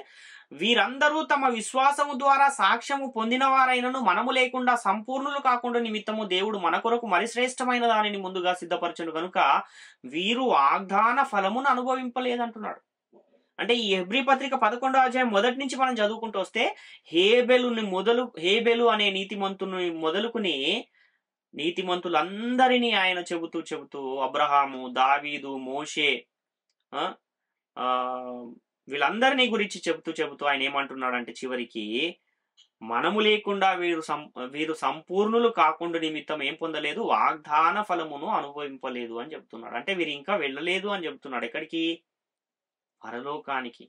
వీరందరూ తమ విశ్వాసము ద్వారా సాక్ష్యము పొందిన వారైనను మనము లేకుండా సంపూర్ణులు కాకుండా నిమిత్తము దేవుడు మన కొరకు మరి శ్రేష్టమైన దానిని ముందుగా సిద్ధపరచును గనుక వీరు వాగ్దాన ఫలమును అనుభవింపలేదంటున్నాడు. అంటే ఈ హెబ్రీ పత్రిక 11వ అధ్యాయం మొదటి నుంచి మనం చదువుకుంటూ వస్తే, హేబెలు అనే నీతిమంతుని మొదలుకుని నీతిమంతులందరినీ ఆయన చెబుతూ అబ్రహాము, దావీదు, మోషే, వీళ్ళందరినీ గురించి చెబుతూ ఆయన ఏమంటున్నాడంటే, చివరికి మనము లేకుండా వీరు సంపూర్ణులు కాకుండా నిమిత్తం ఏం పొందలేదు, వాగ్దాన ఫలమును అనుభవింపలేదు అని చెప్తున్నాడు. అంటే వీరు ఇంకా వెళ్ళలేదు అని చెప్తున్నాడు. ఎక్కడికి? పరలోకానికి.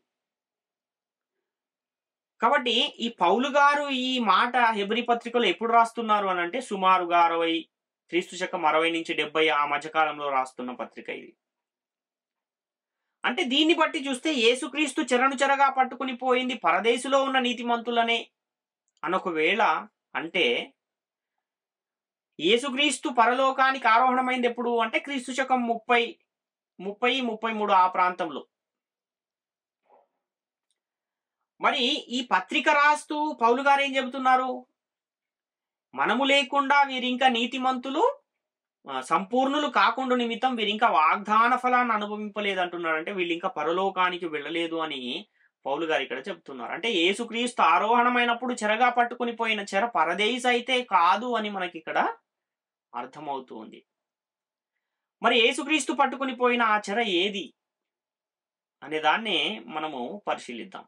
కాబట్టి ఈ పౌలు గారు ఈ మాట హెబ్రీ పత్రికలో ఎప్పుడు రాస్తున్నారు అని అంటే, సుమారుగా 60 క్రీస్తు 60-70 ఆ మధ్యకాలంలో రాస్తున్న పత్రిక ఇది. అంటే దీన్ని బట్టి చూస్తే యేసుక్రీస్తు చెరగా పట్టుకుని పోయింది పరదేశులో ఉన్న నీతిమంతులనే అనొకవేళ అంటే, యేసుక్రీస్తు పరలోకానికి ఆరోహణమైంది ఎప్పుడు అంటే క్రీస్తు 30-33 ఆ ప్రాంతంలో. మరి ఈ పత్రిక రాస్తూ పౌలు గారు ఏం చెబుతున్నారు? మనము లేకుండా వీరింకా నీతిమంతులు సంపూర్ణులు కాకుండా నిమిత్తం వీరింకా వాగ్దాన ఫలాన్ని అనుభవింపలేదు అంటున్నారు. అంటే వీళ్ళు ఇంకా పరలోకానికి వెళ్ళలేదు అని పౌలు గారు ఇక్కడ చెప్తున్నారు. అంటే యేసుక్రీస్తు ఆరోహణమైనప్పుడు చెరగా పట్టుకుని పోయిన చెర పరదేశ్ అయితే కాదు అని మనకి ఇక్కడ అర్థమవుతుంది. మరి యేసుక్రీస్తు పట్టుకుని పోయిన ఆ చెర ఏది అనే దాన్ని మనము పరిశీలిద్దాం.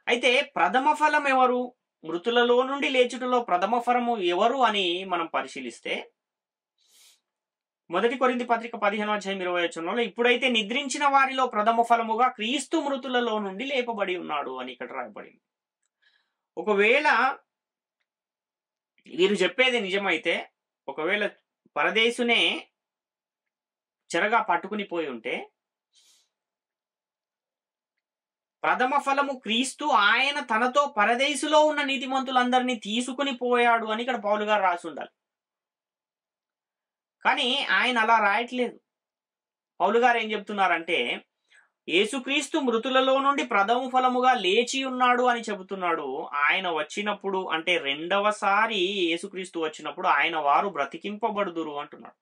అయితే ప్రథమ ఫలం ఎవరు? మృతులలో నుండి లేచుటలో ప్రథమ ఫలము ఎవరు అని మనం పరిశీలిస్తే, 1 కొరింథీ పత్రిక 15వ అధ్యాయం 20వ వచనంలో, ఇప్పుడైతే నిద్రించిన వారిలో ప్రథమ ఫలముగా క్రీస్తు మృతులలో నుండి లేపబడి ఉన్నాడు అని ఇక్కడ రాయబడింది. ఒకవేళ వీరు చెప్పేది నిజమైతే, ఒకవేళ పరదేశునే చెరగా పట్టుకుని పోయి ఉంటే, ప్రథమ ఫలము క్రీస్తు, ఆయన తనతో పరదేశులో ఉన్న నీతిమంతులందరినీ తీసుకుని పోయాడు అని ఇక్కడ పౌలు గారు రాసి ఉండాలి. కానీ ఆయన అలా రాయట్లేదు. పౌలు గారు ఏం చెప్తున్నారంటే యేసుక్రీస్తు మృతులలో నుండి ప్రథమ ఫలముగా లేచి ఉన్నాడు అని చెబుతున్నాడు. ఆయన వచ్చినప్పుడు అంటే రెండవసారి యేసుక్రీస్తు వచ్చినప్పుడు ఆయన వారు బ్రతికింపబడుదురు అంటున్నాడు.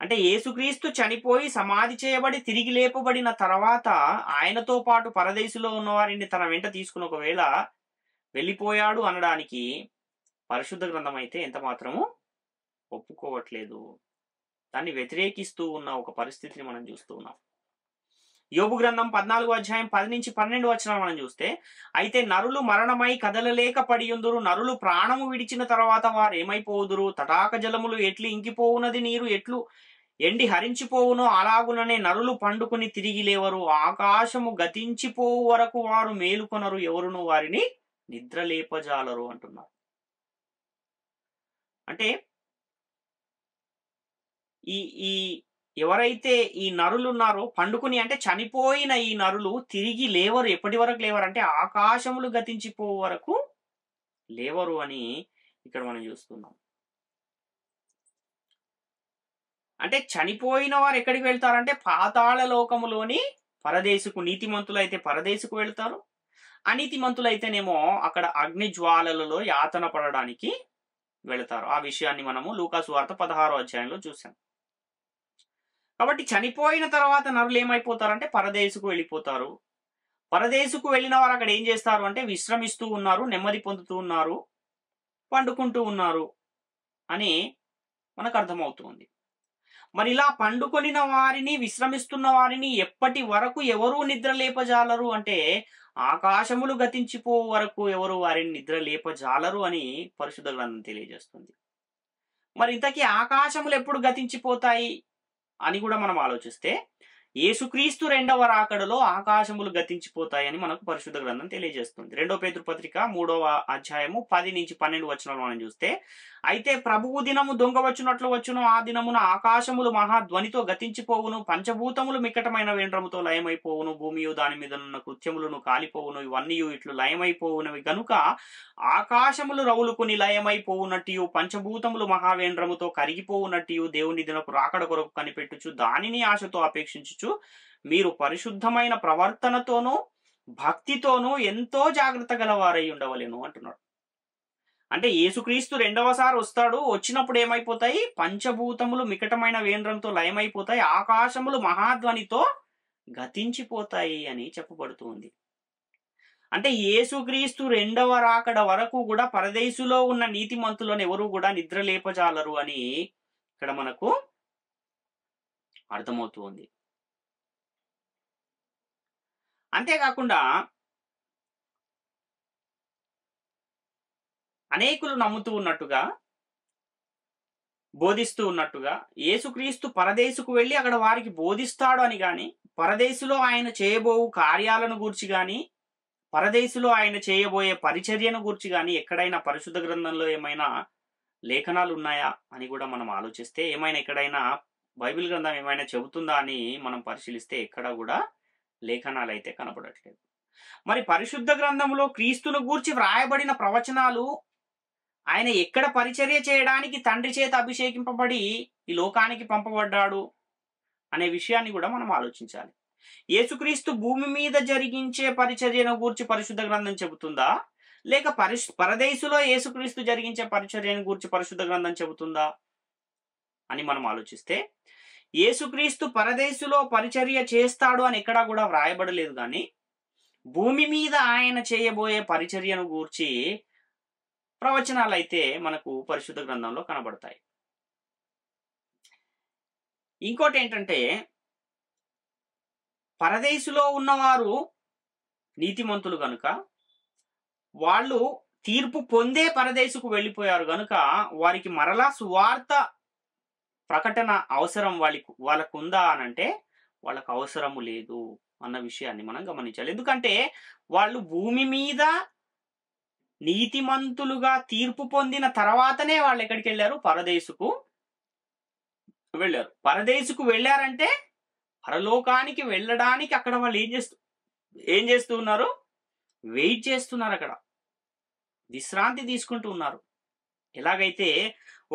అంటే యేసుక్రీస్తు చనిపోయి సమాధి చేయబడి తిరిగి లేపబడిన తర్వాత ఆయనతో పాటు పరదేశులో ఉన్న వారిని తన వెంట తీసుకుని ఒకవేళ వెళ్ళిపోయాడు అనడానికి పరిశుద్ధ గ్రంథం అయితే ఎంత మాత్రము ఒప్పుకోవట్లేదు. దాన్ని వ్యతిరేకిస్తూ ఉన్న ఒక పరిస్థితిని మనం చూస్తూ ఉన్నాం. యోబు గ్రంథం 14వ అధ్యాయం 10 నుంచి 12 వచనాలు మనం చూస్తే, అయితే నరులు మరణమై కదలలేక పడియుందురు, నరులు ప్రాణము విడిచిన తర్వాత వారు ఏమైపోవుదురు, తటాక జలములు ఎట్లు ఇంకిపోవునది నీరు ఎట్లు ఎండి హరించిపోవునో అలాగుననే నరులు పండుకుని తిరిగి లేవరు, ఆకాశము గతించిపోవు వరకు వారు మేలుకొనరు, ఎవరును వారిని నిద్ర లేపజాలరు అంటున్నారు. అంటే ఈ ఎవరైతే ఈ నరులు ఉన్నారో పండుకుని అంటే చనిపోయిన ఈ నరులు తిరిగి లేవరు. ఎప్పటి వరకు లేవరు అంటే ఆకాశములు గతించిపో వరకు లేవరు అని ఇక్కడ మనం చూస్తున్నాం. అంటే చనిపోయిన వారు ఎక్కడికి వెళ్తారంటే పాతాళ లోకములోని పరదేశుకు. నీతిమంతులు అయితే పరదేశుకు వెళ్తారు, అనీతిమంతులు అయితేనేమో అక్కడ అగ్ని జ్వాలలలో యాతన పడడానికి వెళతారు. ఆ విషయాన్ని మనము లూకాసు వార్త 16వ అధ్యాయంలో చూసాం. కాబట్టి చనిపోయిన తర్వాత నరులు ఏమైపోతారంటే పరదేశుకు వెళ్ళిపోతారు. పరదేశుకు వెళ్ళిన వారు అక్కడ ఏం చేస్తారు అంటే విశ్రమిస్తూ ఉన్నారు, నెమ్మది పొందుతూ ఉన్నారు, పండుకుంటూ ఉన్నారు అని మనకు అర్థమవుతుంది. మరి ఇలా పండుకొనిన వారిని, విశ్రమిస్తున్న వారిని ఎప్పటి వరకు ఎవరు నిద్ర లేపజాలరు అంటే ఆకాశములు గతించిపో వరకు ఎవరు వారిని నిద్ర లేపజాలరు అని పరిశుద్ధ గ్రంథం తెలియజేస్తుంది. మరి ఇంతకీ ఆకాశములు ఎప్పుడు గతించిపోతాయి అని కూడా మనం ఆలోచిస్తే యేసుక్రీస్తు రెండవ రాకడలో ఆకాశములు గతించిపోతాయని మనకు పరిశుద్ధ గ్రంథం తెలియజేస్తుంది. 2వ పేతురు పత్రిక 3వ అధ్యాయము 10 నుంచి 12 వచనాలు మనం చూస్తే, అయితే ప్రభువు దినము దొంగ వచ్చునట్లు వచ్చును, ఆ దినమున ఆకాశములు మహాధ్వనితో గతించిపోవును, పంచభూతములు మిక్కటమైన వేండ్రముతో లయమైపోవును, భూమియు దాని మీద ఉన్న కృత్యములను కాలిపోవును, ఇవన్నీ ఇట్లు లయమైపోవునవి గనుక ఆకాశములు రవులుకుని లయమైపోవునట్టు, పంచభూతములు మహావేంద్రముతో కరిగిపోవునట్టు దేవుని దినపు రాకడ కొరకు కనిపెట్టుచు దానిని ఆశతో అపేక్షించుచు మీరు పరిశుద్ధమైన ప్రవర్తనతోనూ భక్తితోనూ ఎంతో జాగ్రత్త గలవారై ఉండవలెను అంటున్నాడు. అంటే యేసుక్రీస్తు రెండవసారి వస్తాడు. వచ్చినప్పుడు ఏమైపోతాయి? పంచభూతములు మికటమైన వేంద్రంతో లయమైపోతాయి, ఆకాశములు మహాధ్వనితో గతించిపోతాయి అని చెప్పబడుతుంది. అంటే యేసుక్రీస్తు రెండవ రాకడ వరకు కూడా పరదేశులో ఉన్న నీతిమంతులను ఎవరు కూడా నిద్ర లేపజాలరు అని ఇక్కడ మనకు అర్థమవుతుంది. అంతేకాకుండా అనేకులు నమ్ముతూ ఉన్నట్టుగా, బోధిస్తూ ఉన్నట్టుగా యేసుక్రీస్తు పరదేశుకు వెళ్ళి అక్కడ వారికి బోధిస్తాడు అని గాని, పరదేశులో ఆయన చేయబోవు కార్యాలను గూర్చి గాని, పరదేశులో ఆయన చేయబోయే పరిచర్యను గూర్చి గాని ఎక్కడైనా పరిశుద్ధ గ్రంథంలో ఏమైనా లేఖనాలు ఉన్నాయా అని కూడా మనం ఆలోచిస్తే, ఏమైనా ఎక్కడైనా బైబిల్ గ్రంథం ఏమైనా చెబుతుందా అని మనం పరిశీలిస్తే ఎక్కడ కూడా లేఖనాలు అయితే కనబడట్లేదు. మరి పరిశుద్ధ గ్రంథంలో క్రీస్తును గూర్చి వ్రాయబడిన ప్రవచనాలు, ఆయన ఎక్కడ పరిచర్య చేయడానికి తండ్రి చేత అభిషేకింపబడి ఈ లోకానికి పంపబడ్డాడు అనే విషయాన్ని కూడా మనం ఆలోచించాలి. యేసుక్రీస్తు భూమి మీద జరిగించే పరిచర్యను గూర్చి పరిశుద్ధ గ్రంథం చెబుతుందా, లేక పరదేశులో యేసుక్రీస్తు జరిగించే పరిచర్యను గూర్చి పరిశుద్ధ గ్రంథం చెబుతుందా అని మనం ఆలోచిస్తే, యేసుక్రీస్తు పరదేశులో పరిచర్య చేస్తాడు అని ఎక్కడా కూడా వ్రాయబడలేదు. కానీ భూమి మీద ఆయన చేయబోయే పరిచర్యను గూర్చి ప్రవచనాలు అయితే మనకు పరిశుద్ధ గ్రంథంలో కనబడతాయి. ఇంకోటి ఏంటంటే, పరదేశులో ఉన్నవారు నీతిమంతులు గనుక వాళ్ళు తీర్పు పొందే పరదేశుకు వెళ్ళిపోయారు గనుక వారికి మరలా సువార్త ప్రకటన అవసరం వాళ్ళకు ఉందా అనంటే వాళ్ళకు అవసరము లేదు అన్న విషయాన్ని మనం గమనించాలి. ఎందుకంటే వాళ్ళు భూమి మీద నీతిమంతులుగా తీర్పు పొందిన తర్వాతనే వాళ్ళు ఎక్కడికి వెళ్ళారు? పరదేశుకు వెళ్ళారు. పరదేశుకు వెళ్ళారంటే పరలోకానికి వెళ్ళడానికి అక్కడ వాళ్ళు ఏం ఏం చేస్తూ ఉన్నారు? వెయిట్ చేస్తున్నారు, అక్కడ విశ్రాంతి తీసుకుంటూ ఉన్నారు. ఎలాగైతే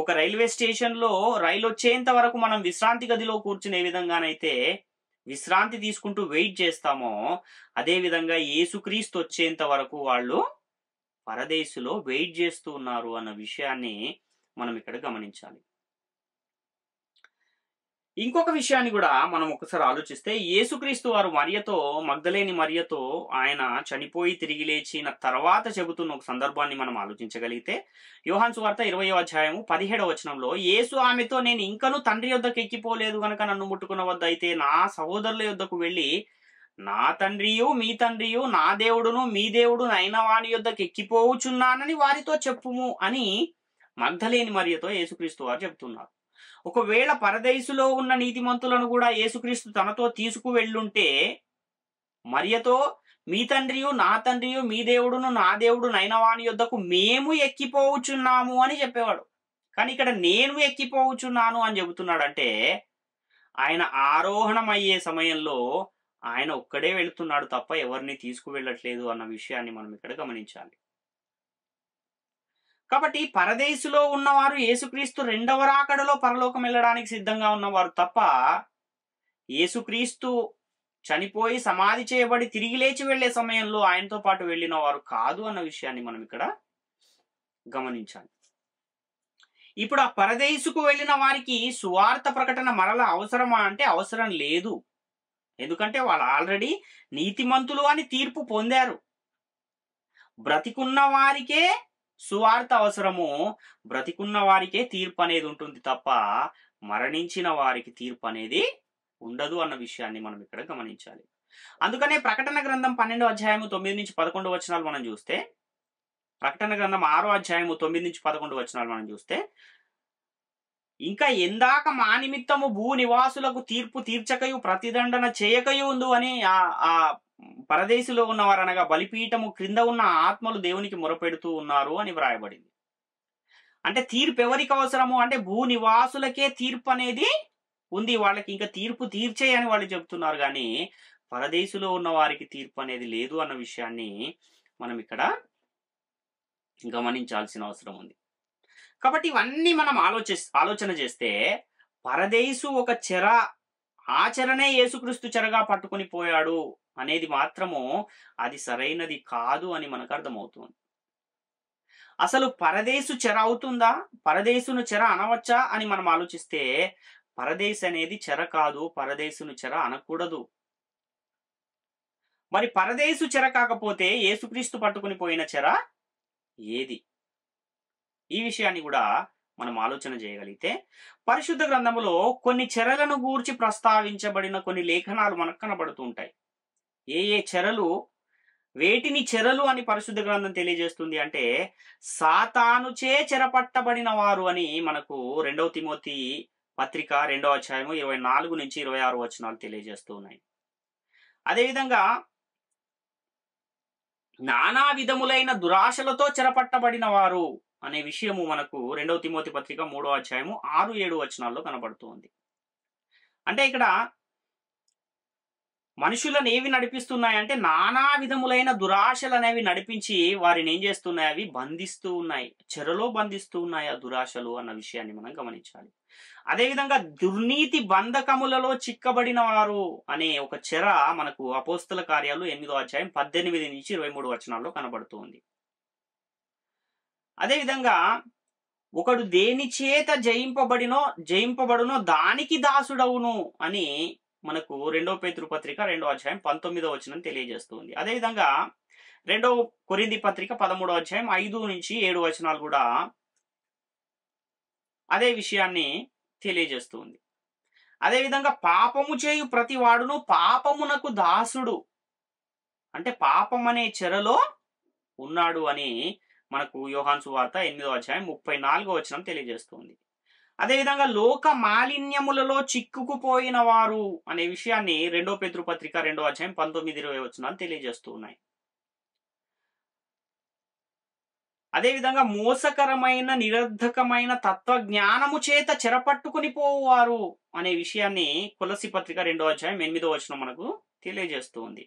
ఒక రైల్వే స్టేషన్లో రైలు వచ్చేంత వరకు మనం విశ్రాంతి గదిలో కూర్చునే విధంగానైతే విశ్రాంతి తీసుకుంటూ వెయిట్ చేస్తామో, అదే విధంగా యేసుక్రీస్తు వచ్చేంత వరకు వాళ్ళు పరదేశులో వెయిట్ చేస్తూ ఉన్నారు అన్న విషయాన్ని మనం ఇక్కడ గమనించాలి. ఇంకొక విషయాన్ని కూడా మనం ఒకసారి ఆలోచిస్తే, యేసుక్రీస్తు వారు మరియతో, మగ్దలేని మరియతో ఆయన చనిపోయి తిరిగి లేచిన తర్వాత చెబుతున్న ఒక సందర్భాన్ని మనం ఆలోచించగలిగితే, యోహాను సువార్త 20వ అధ్యాయము 17వ వచనంలో, యేసు ఆమెతో, నేను ఇంకనూ తండ్రి యొద్దకు ఎక్కిపోలేదు గనుక నన్ను ముట్టుకున్న వద్దయితే నా సహోదరుల యొద్దకు వెళ్ళి, నా తండ్రియు మీ తండ్రియు, నా దేవుడును మీ దేవుడు అయిన వాని యొద్దకు ఎక్కిపోవుచున్నానని వారితో చెప్పుము అని మగ్దలేని మరియతో యేసుక్రీస్తు వారు చెప్తున్నారు. ఒకవేళ పరదేశులో ఉన్న నీతిమంతులను కూడా యేసుక్రీస్తు తనతో తీసుకువెళ్ళుంటే, మరియతో మీ తండ్రియు నా తండ్రియు మీ దేవుడును నా దేవుడు నైనవాని యొద్దకు మేము ఎక్కిపోవచ్చున్నాము అని చెప్పేవాడు. కానీ ఇక్కడ నేను ఎక్కిపోవచ్చున్నాను అని చెబుతున్నాడంటే, ఆయన ఆరోహణం అయ్యే సమయంలో ఆయన ఒక్కడే వెళుతున్నాడు తప్ప ఎవరిని తీసుకువెళ్ళట్లేదు అన్న విషయాన్ని మనం ఇక్కడ గమనించాలి. కాబట్టి పరదేశులో ఉన్నవారు యేసుక్రీస్తు రెండవ రాకడలో పరలోకం వెళ్ళడానికి సిద్ధంగా ఉన్నవారు తప్ప, యేసుక్రీస్తు చనిపోయి సమాధి చేయబడి తిరిగి లేచి వెళ్లే సమయంలో ఆయనతో పాటు వెళ్ళిన వారు కాదు అన్న విషయాన్ని మనం ఇక్కడ గమనించాలి. ఇప్పుడు ఆ పరదేశుకు వెళ్ళిన వారికి సువార్త ప్రకటన మరల అవసరమా అంటే అవసరం లేదు. ఎందుకంటే వాళ్ళు ఆల్రెడీ నీతిమంతులు అని తీర్పు పొందారు. బ్రతికున్న వారికే సువార్త అవసరము, బ్రతికున్న వారికే తీర్పు అనేది ఉంటుంది తప్ప మరణించిన వారికి తీర్పు అనేది ఉండదు అన్న విషయాన్ని మనం ఇక్కడ గమనించాలి. అందుకనే ప్రకటన గ్రంథం 12వ అధ్యాయము 9 నుంచి 11 వచనాలు మనం చూస్తే, ప్రకటన గ్రంథం 6వ అధ్యాయము 9 నుంచి 11 వచనాలు మనం చూస్తే, ఇంకా ఎందాక మా నిమిత్తము భూ నివాసులకు తీర్పు తీర్చకయు ప్రతిదండన చేయకయు ఉందు అని ఆ పరదేశిలో ఉన్నవారు, అనగా బలిపీఠము క్రింద ఉన్న ఆత్మలు దేవునికి మొరపెడుతూ ఉన్నారు అని వ్రాయబడింది. అంటే తీర్పు ఎవరికి అవసరము అంటే భూ నివాసులకే తీర్పు అనేది ఉంది. వాళ్ళకి ఇంకా తీర్పు తీర్చేయని వాళ్ళు చెప్తున్నారు, కానీ పరదేశిలో ఉన్న వారికి తీర్పు అనేది లేదు అన్న విషయాన్ని మనం ఇక్కడ గమనించాల్సిన అవసరం ఉంది. కాబట్టి ఇవన్నీ మనం ఆలోచన చేస్తే, పరదేశు ఒక చెర, ఆ చెరనే యేసుక్రీస్తు చెరగా పట్టుకొని పోయాడు అనేది మాత్రము అది సరైనది కాదు అని మనకు అర్థమవుతుంది. అసలు పరదేశు చెర అవుతుందా, పరదేశును చెర అనవచ్చా అని మనం ఆలోచిస్తే, పరదేశు అనేది చెర కాదు, పరదేశును చెర అనకూడదు. మరి పరదేశు చెర కాకపోతే యేసుక్రీస్తు పట్టుకుని పోయిన చెర ఏది? ఈ విషయాన్ని కూడా మనం ఆలోచన చేయగలిగితే, పరిశుద్ధ గ్రంథములో కొన్ని చెరలను గూర్చి ప్రస్తావించబడిన కొన్ని లేఖనాలు మనకు కనబడుతూ ఉంటాయి. ఏ ఏ చెరలు, వేటిని చెరలు అని పరిశుద్ధ గ్రంథం తెలియజేస్తుంది అంటే, సాతానుచే చెరపట్టబడిన వారు అని మనకు 2వ తిమోతి పత్రిక 2వ అధ్యాయము 24 నుంచి 26 వచనాలు తెలియజేస్తూ ఉన్నాయి. అదేవిధంగా నానా విధములైన దురాశలతో చెరపట్టబడిన వారు అనే విషయము మనకు 2వ తిమోతి పత్రిక 3వ అధ్యాయము 6-7 వచనాల్లో కనబడుతూ ఉంది. అంటే ఇక్కడ మనుషులను ఏవి నడిపిస్తున్నాయంటే, నానా విధములైన దురాశలు అనేవి నడిపించి వారిని ఏం చేస్తున్నాయి? అవి బంధిస్తూ ఉన్నాయి, చెరలో బంధిస్తూ ఉన్నాయి ఆ దురాశలు అన్న విషయాన్ని మనం గమనించాలి. అదేవిధంగా దుర్నీతి బంధకములలో చిక్కబడిన వారు అనే ఒక చెర మనకు అపోస్తల కార్యాలు 8వ అధ్యాయం 18 నుంచి 23 వచనాల్లో కనబడుతూ ఉంది. అదేవిధంగా ఒకడు దేని చేత జయింపబడునో దానికి దాసుడవును అని మనకు 2వ పేతురు పత్రిక 2వ అధ్యాయం 19వ వచనం తెలియజేస్తుంది. అదేవిధంగా 2వ కొరింథీ పత్రిక 13వ అధ్యాయం 5 నుంచి 7 వచనాలు కూడా అదే విషయాన్ని తెలియజేస్తుంది. అదేవిధంగా పాపము చేయు ప్రతి వాడును పాపమునకు దాసుడు, అంటే పాపం అనే చెరలో ఉన్నాడు అని మనకు యోహాను సువార్త 8వ అధ్యాయం 34వ వచనం తెలియజేస్తుంది. అదేవిధంగా లోక మాలిన్యములలో చిక్కుకుపోయిన వారు అనే విషయాన్ని 2వ పేతురు పత్రిక 2వ అధ్యాయం 19-20 వచనాలు తెలియజేస్తూ ఉన్నాయి. అదేవిధంగా మోసకరమైన నిరర్ధకమైన తత్వజ్ఞానము చేత చెరపట్టుకుని పోవారు అనే విషయాన్ని కొలస్సీ పత్రిక 2వ అధ్యాయం 8వ వచనం మనకు తెలియజేస్తూ ఉంది.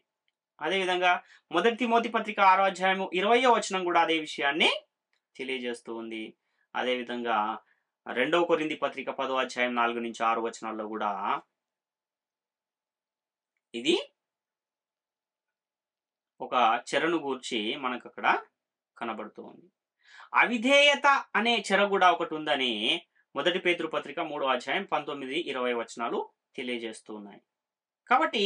అదేవిధంగా మొదటి తిమోతి పత్రిక 6వ అధ్యాయము 20వ వచనం కూడా అదే విషయాన్ని తెలియజేస్తూ ఉంది. అదేవిధంగా 2వ కొరింథీ పత్రిక 10వ అధ్యాయం 4-6 వచనాల్లో కూడా ఇది ఒక చెరను గూర్చి మనకు అక్కడ కనబడుతూ ఉంది. అవిధేయత అనే చెర కూడా ఒకటి ఉందని మొదటి పేతురు పత్రిక 3వ అధ్యాయం 19-20 వచనాలు తెలియజేస్తూ ఉన్నాయి. కాబట్టి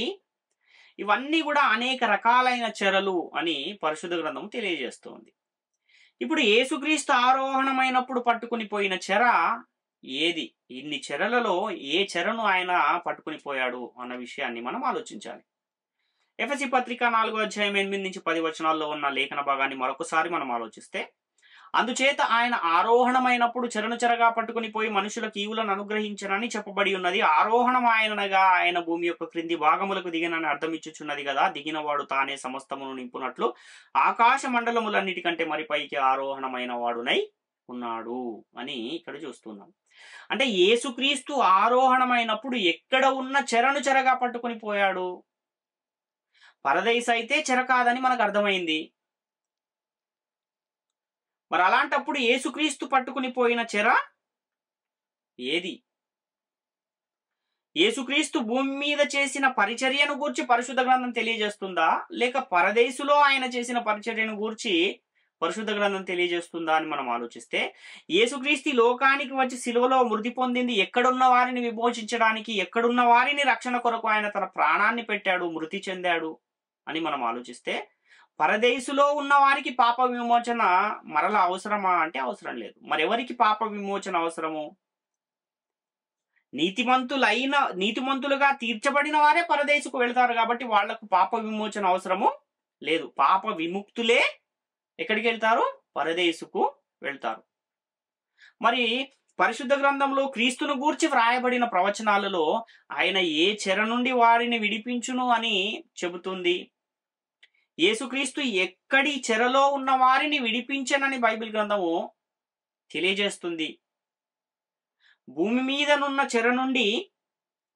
ఇవన్నీ కూడా అనేక రకాలైన చెరలు అని పరిశుద్ధ గ్రంథం తెలియజేస్తుంది. ఇప్పుడు యేసుక్రీస్తు ఆరోహణమైనప్పుడు పట్టుకుని పోయిన చెర ఏది? ఇన్ని చెరలలో ఏ చెరను ఆయన పట్టుకుని పోయాడు అన్న విషయాన్ని మనం ఆలోచించాలి. ఎఫెసీ పత్రిక 4వ అధ్యాయం 8-10 వచనాల్లో ఉన్న లేఖన భాగాన్ని మరొకసారి మనం ఆలోచిస్తే, అందుచేత ఆయన ఆరోహణమైనప్పుడు చెరను చెరగా పట్టుకుని పోయి మనుషులకు ఈవులను అనుగ్రహించనని చెప్పబడి ఉన్నది. ఆరోహణం ఆయనగా ఆయన భూమి యొక్క క్రింది భాగములకు దిగినని అర్థమిచ్చుచున్నది కదా. దిగినవాడు తానే సమస్తమును నింపునట్లు ఆకాశ మండలములన్నిటికంటే మరి పైకి ఆరోహణమైన వాడునై ఉన్నాడు అని ఇక్కడ చూస్తున్నాం. అంటే యేసుక్రీస్తు ఆరోహణమైనప్పుడు ఎక్కడ ఉన్న చెరను చెరగా పట్టుకుని పోయాడు? పరదైస్ అయితే చెర కాదని మనకు అర్థమైంది. మరి అలాంటప్పుడు యేసుక్రీస్తు పట్టుకుని పోయిన చెర ఏది? యేసుక్రీస్తు భూమి మీద చేసిన పరిచర్యను గూర్చి పరిశుద్ధ గ్రంథం తెలియజేస్తుందా, లేక పరదేశులో ఆయన చేసిన పరిచర్యను గూర్చి పరిశుద్ధ గ్రంథం తెలియజేస్తుందా అని మనం ఆలోచిస్తే, యేసుక్రీస్తు లోకానికి వచ్చి సిలువలో మృతి పొందింది ఎక్కడున్న వారిని విమోచించడానికి, ఎక్కడున్న వారిని రక్షణ కొరకు ఆయన తన ప్రాణాన్ని పెట్టాడు, మృతి చెందాడు అని మనం ఆలోచిస్తే, పరదేశులో ఉన్న వారికి పాప విమోచన మరలా అవసరమా అంటే అవసరం లేదు. మరి ఎవరికి పాప విమోచన అవసరము? నీతిమంతులుగా తీర్చబడిన వారే పరదేశుకు వెళ్తారు కాబట్టి వాళ్లకు పాప విమోచన అవసరము లేదు. పాప విముక్తులే ఎక్కడికి వెళ్తారు? పరదేశుకు వెళ్తారు. మరి పరిశుద్ధ గ్రంథంలో క్రీస్తును గూర్చి వ్రాయబడిన ప్రవచనాలలో ఆయన ఏ చెర నుండి వారిని విడిపించును అని చెబుతుంది. యేసుక్రీస్తు ఎక్కడి చెరలో ఉన్న వారిని విడిపించనని బైబిల్ గ్రంథము తెలియజేస్తుంది. భూమి మీదనున్న చెర నుండి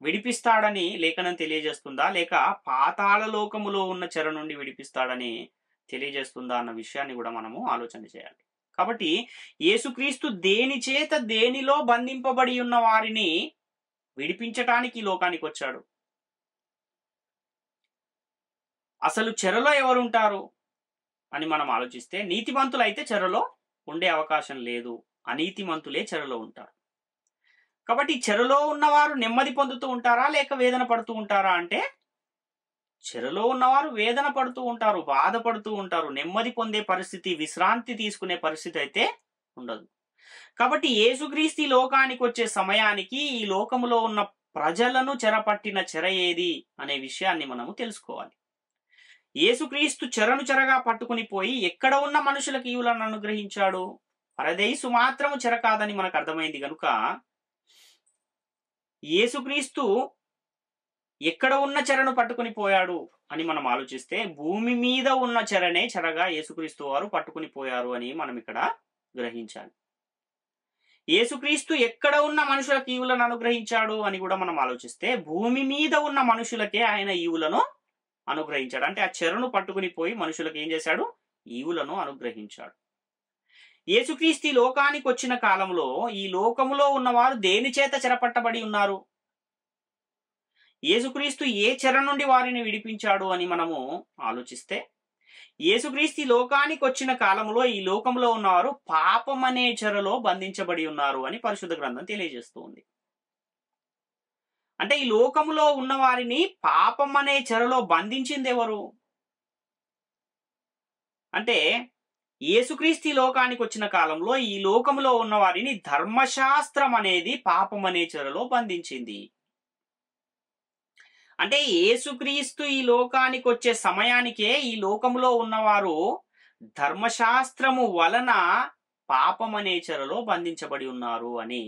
విడిపిస్తాడని లేఖనం తెలియజేస్తుందా, లేక పాతాళ లోకములో ఉన్న చెర నుండి విడిపిస్తాడని తెలియజేస్తుందా అన్న విషయాన్ని కూడా మనము ఆలోచన చేయాలి. కాబట్టి యేసుక్రీస్తు దేని చేత దేనిలో బంధింపబడి ఉన్న వారిని విడిపించటానికి లోకానికి వచ్చాడు. అసలు చెరలో ఎవరుంటారు అని మనం ఆలోచిస్తే, నీతిమంతులు అయితే చెరలో ఉండే అవకాశం లేదు, అనీతిమంతులే చెరలో ఉంటారు. కాబట్టి చెరలో ఉన్నవారు నెమ్మది పొందుతూ ఉంటారా, లేక వేదన పడుతూ ఉంటారా అంటే, చెరలో ఉన్నవారు వేదన పడుతూ ఉంటారు, బాధపడుతూ ఉంటారు. నెమ్మది పొందే పరిస్థితి, విశ్రాంతి తీసుకునే పరిస్థితి అయితే ఉండదు. కాబట్టి యేసుక్రీస్తు లోకానికి వచ్చే సమయానికి ఈ లోకములో ఉన్న ప్రజలను చెరపట్టిన చెర ఏది అనే విషయాన్ని మనము తెలుసుకోవాలి. యేసుక్రీస్తు చెరను చెరగా పట్టుకుని పోయి ఎక్కడ ఉన్న మనుషులకు ఈవులను అనుగ్రహించాడు. పరదేశు మాత్రము చెర కాదని మనకు అర్థమైంది కనుక, యేసుక్రీస్తు ఎక్కడ ఉన్న చెరను పట్టుకుని పోయాడు అని మనం ఆలోచిస్తే, భూమి మీద ఉన్న చెరనే చెరగా యేసుక్రీస్తు వారు పట్టుకుని పోయారు అని మనం ఇక్కడ గ్రహించాలి. యేసుక్రీస్తు ఎక్కడ ఉన్న మనుషులకు ఈవులను అనుగ్రహించాడు అని కూడా మనం ఆలోచిస్తే, భూమి మీద ఉన్న మనుషులకే ఆయన ఈవులను అనుగ్రహించాడు. అంటే ఆ చెరను పట్టుకుని పోయి మనుషులకు ఏం చేశాడు? ఈవులను అనుగ్రహించాడు. యేసుక్రీస్తు లోకానికి వచ్చిన కాలంలో ఈ లోకములో ఉన్నవారు దేని చేత చెరపట్టబడి ఉన్నారు? యేసుక్రీస్తు ఏ చెర నుండి వారిని విడిపించాడు అని మనము ఆలోచిస్తే, యేసుక్రీస్తు లోకానికి వచ్చిన కాలంలో ఈ లోకంలో ఉన్నవారు పాపం అనే చెరలో బంధించబడి ఉన్నారు అని పరిశుద్ధ గ్రంథం తెలియజేస్తుంది. అంటే ఈ లోకములో ఉన్న వారిని పాపం అనే చెరలో బంధించింది ఎవరు అంటే, యేసుక్రీస్తు లోకానికి వచ్చిన కాలంలో ఈ లోకములో ఉన్న వారిని ధర్మశాస్త్రం అనేది పాపం అనే చెరలో బంధించింది. అంటే యేసుక్రీస్తు ఈ లోకానికి వచ్చే సమయానికే ఈ లోకములో ఉన్నవారు ధర్మశాస్త్రము వలన పాపం అనే చెరలో బంధించబడి ఉన్నారు అని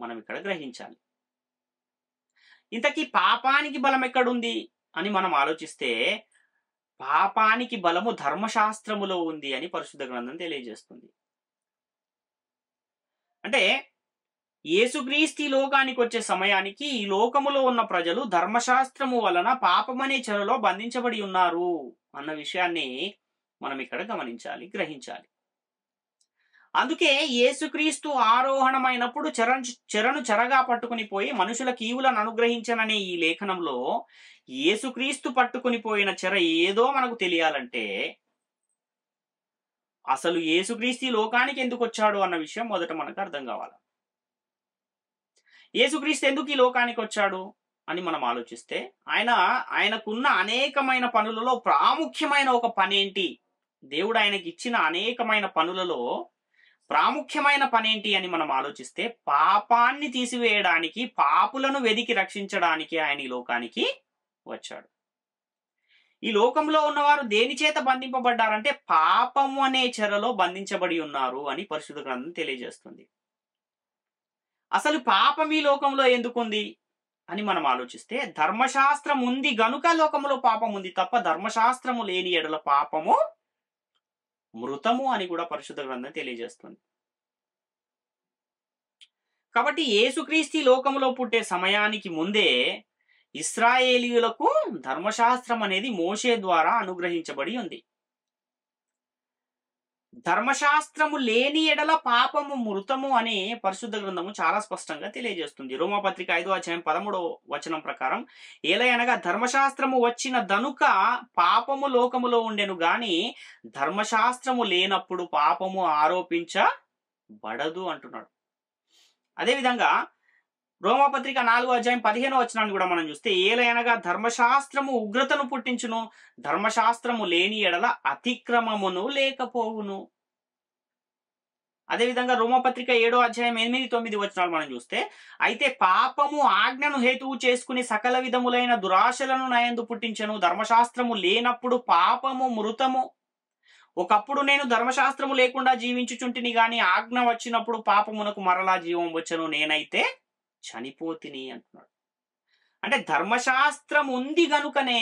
మనం ఇక్కడ గ్రహించాలి. ఇంతకీ పాపానికి బలం ఎక్కడుంది అని మనం ఆలోచిస్తే, పాపానికి బలము ధర్మశాస్త్రములో ఉంది అని పరిశుద్ధ గ్రంథం తెలియజేస్తుంది. అంటే యేసుక్రీస్తు ఈ లోకానికి వచ్చే సమయానికి ఈ లోకములో ఉన్న ప్రజలు ధర్మశాస్త్రము వలన పాపమనే చెరలో బంధించబడి ఉన్నారు అన్న విషయాన్ని మనం ఇక్కడ గమనించాలి, గ్రహించాలి. అందుకే యేసుక్రీస్తు ఆరోహణమైనప్పుడు చెరను చెరగా పట్టుకుని పోయి మనుషులకు ఈవులను అనుగ్రహించననే ఈ లేఖనంలో యేసుక్రీస్తు పట్టుకుని పోయిన చెర ఏదో మనకు తెలియాలంటే అసలు యేసుక్రీస్తు ఈ లోకానికి ఎందుకు వచ్చాడు అన్న విషయం మొదట మనకు అర్థం కావాలి. యేసుక్రీస్తు ఎందుకు ఈ లోకానికి వచ్చాడు అని మనం ఆలోచిస్తే ఆయనకున్న అనేకమైన పనులలో ప్రాముఖ్యమైన ఒక పని ఏంటి, దేవుడు ఆయనకి ఇచ్చిన అనేకమైన పనులలో ప్రాముఖ్యమైన పనేంటి అని మనం ఆలోచిస్తే పాపాన్ని తీసివేయడానికి, పాపులను వెదికి రక్షించడానికి ఆయన ఈ లోకానికి వచ్చాడు. ఈ లోకంలో ఉన్నవారు దేని చేత బంధింపబడ్డారంటే పాపము అనే చెరలో బంధించబడి ఉన్నారు అని పరిశుద్ధ గ్రంథం తెలియజేస్తుంది. అసలు పాపం ఈ లోకంలో ఎందుకుంది అని మనం ఆలోచిస్తే ధర్మశాస్త్రం ఉంది గనుక లోకంలో పాపం ఉంది తప్ప ధర్మశాస్త్రము లేని ఎడల పాపము మృతము అని కూడా పరిశుద్ధ గ్రంథం తెలియజేస్తుంది. కాబట్టి యేసుక్రీస్తు లోకంలో పుట్టే సమయానికి ముందే ఇశ్రాయేలీయులకు ధర్మశాస్త్రం అనేది మోషే ద్వారా అనుగ్రహించబడి ఉంది. ధర్మశాస్త్రము లేని ఎడల పాపము మృతము అని పరిశుద్ధ గ్రంథము చాలా స్పష్టంగా తెలియజేస్తుంది. రోమాపత్రిక 5:13 ప్రకారం ఏలయనగా ధర్మశాస్త్రము వచ్చిన దనుక పాపము లోకములో ఉండెను గాని ధర్మశాస్త్రము లేనప్పుడు పాపము ఆరోపించబడదు అంటున్నాడు. అదేవిధంగా రోమాపత్రిక 4:15 కూడా మనం చూస్తే ఏలయనగా ధర్మశాస్త్రము ఉగ్రతను పుట్టించును, ధర్మశాస్త్రము లేని ఎడల అతిక్రమమును లేకపోవును. అదేవిధంగా రోమాపత్రిక 7:8-9 మనం చూస్తే అయితే పాపము ఆజ్ఞను హేతువు చేసుకుని సకల విధములైన దురాశలను నయందు పుట్టించను, ధర్మశాస్త్రము లేనప్పుడు పాపము మృతము. ఒకప్పుడు నేను ధర్మశాస్త్రము లేకుండా జీవించుచుంటిని గాని ఆజ్ఞ వచ్చినప్పుడు పాపమునకు మరలా జీవం వచ్చను, నేనైతే చనిపోతిని అంటున్నాడు. అంటే ధర్మశాస్త్రం ఉంది గనుకనే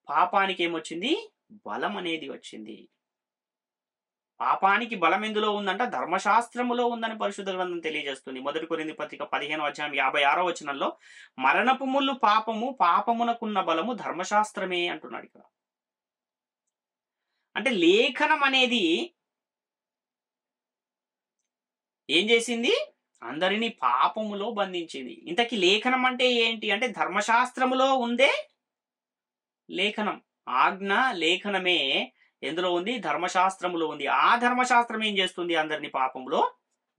పాపానికి ఏమొచ్చింది, బలం అనేది వచ్చింది. పాపానికి బలం ఎందులో ఉందంట, ధర్మశాస్త్రములో ఉందని పరిశుద్ధ గ్రంథం తెలియజేస్తుంది. 1 కొరింథీ పత్రిక 15:56 మరణపు ముళ్ళు పాపము, పాపమునకున్న బలము ధర్మశాస్త్రమే అంటున్నాడు ఇక్కడ. అంటే లేఖనం అనేది ఏం చేసింది, అందరినీ పాపములో బంధించింది. ఇంతకీ లేఖనం అంటే ఏంటి అంటే ధర్మశాస్త్రములో ఉందే లేఖనం. ఆజ్ఞ లేఖనమే ఎందులో ఉంది, ధర్మశాస్త్రములో ఉంది. ఆ ధర్మశాస్త్రం ఏం చేస్తుంది, అందరినీ పాపంలో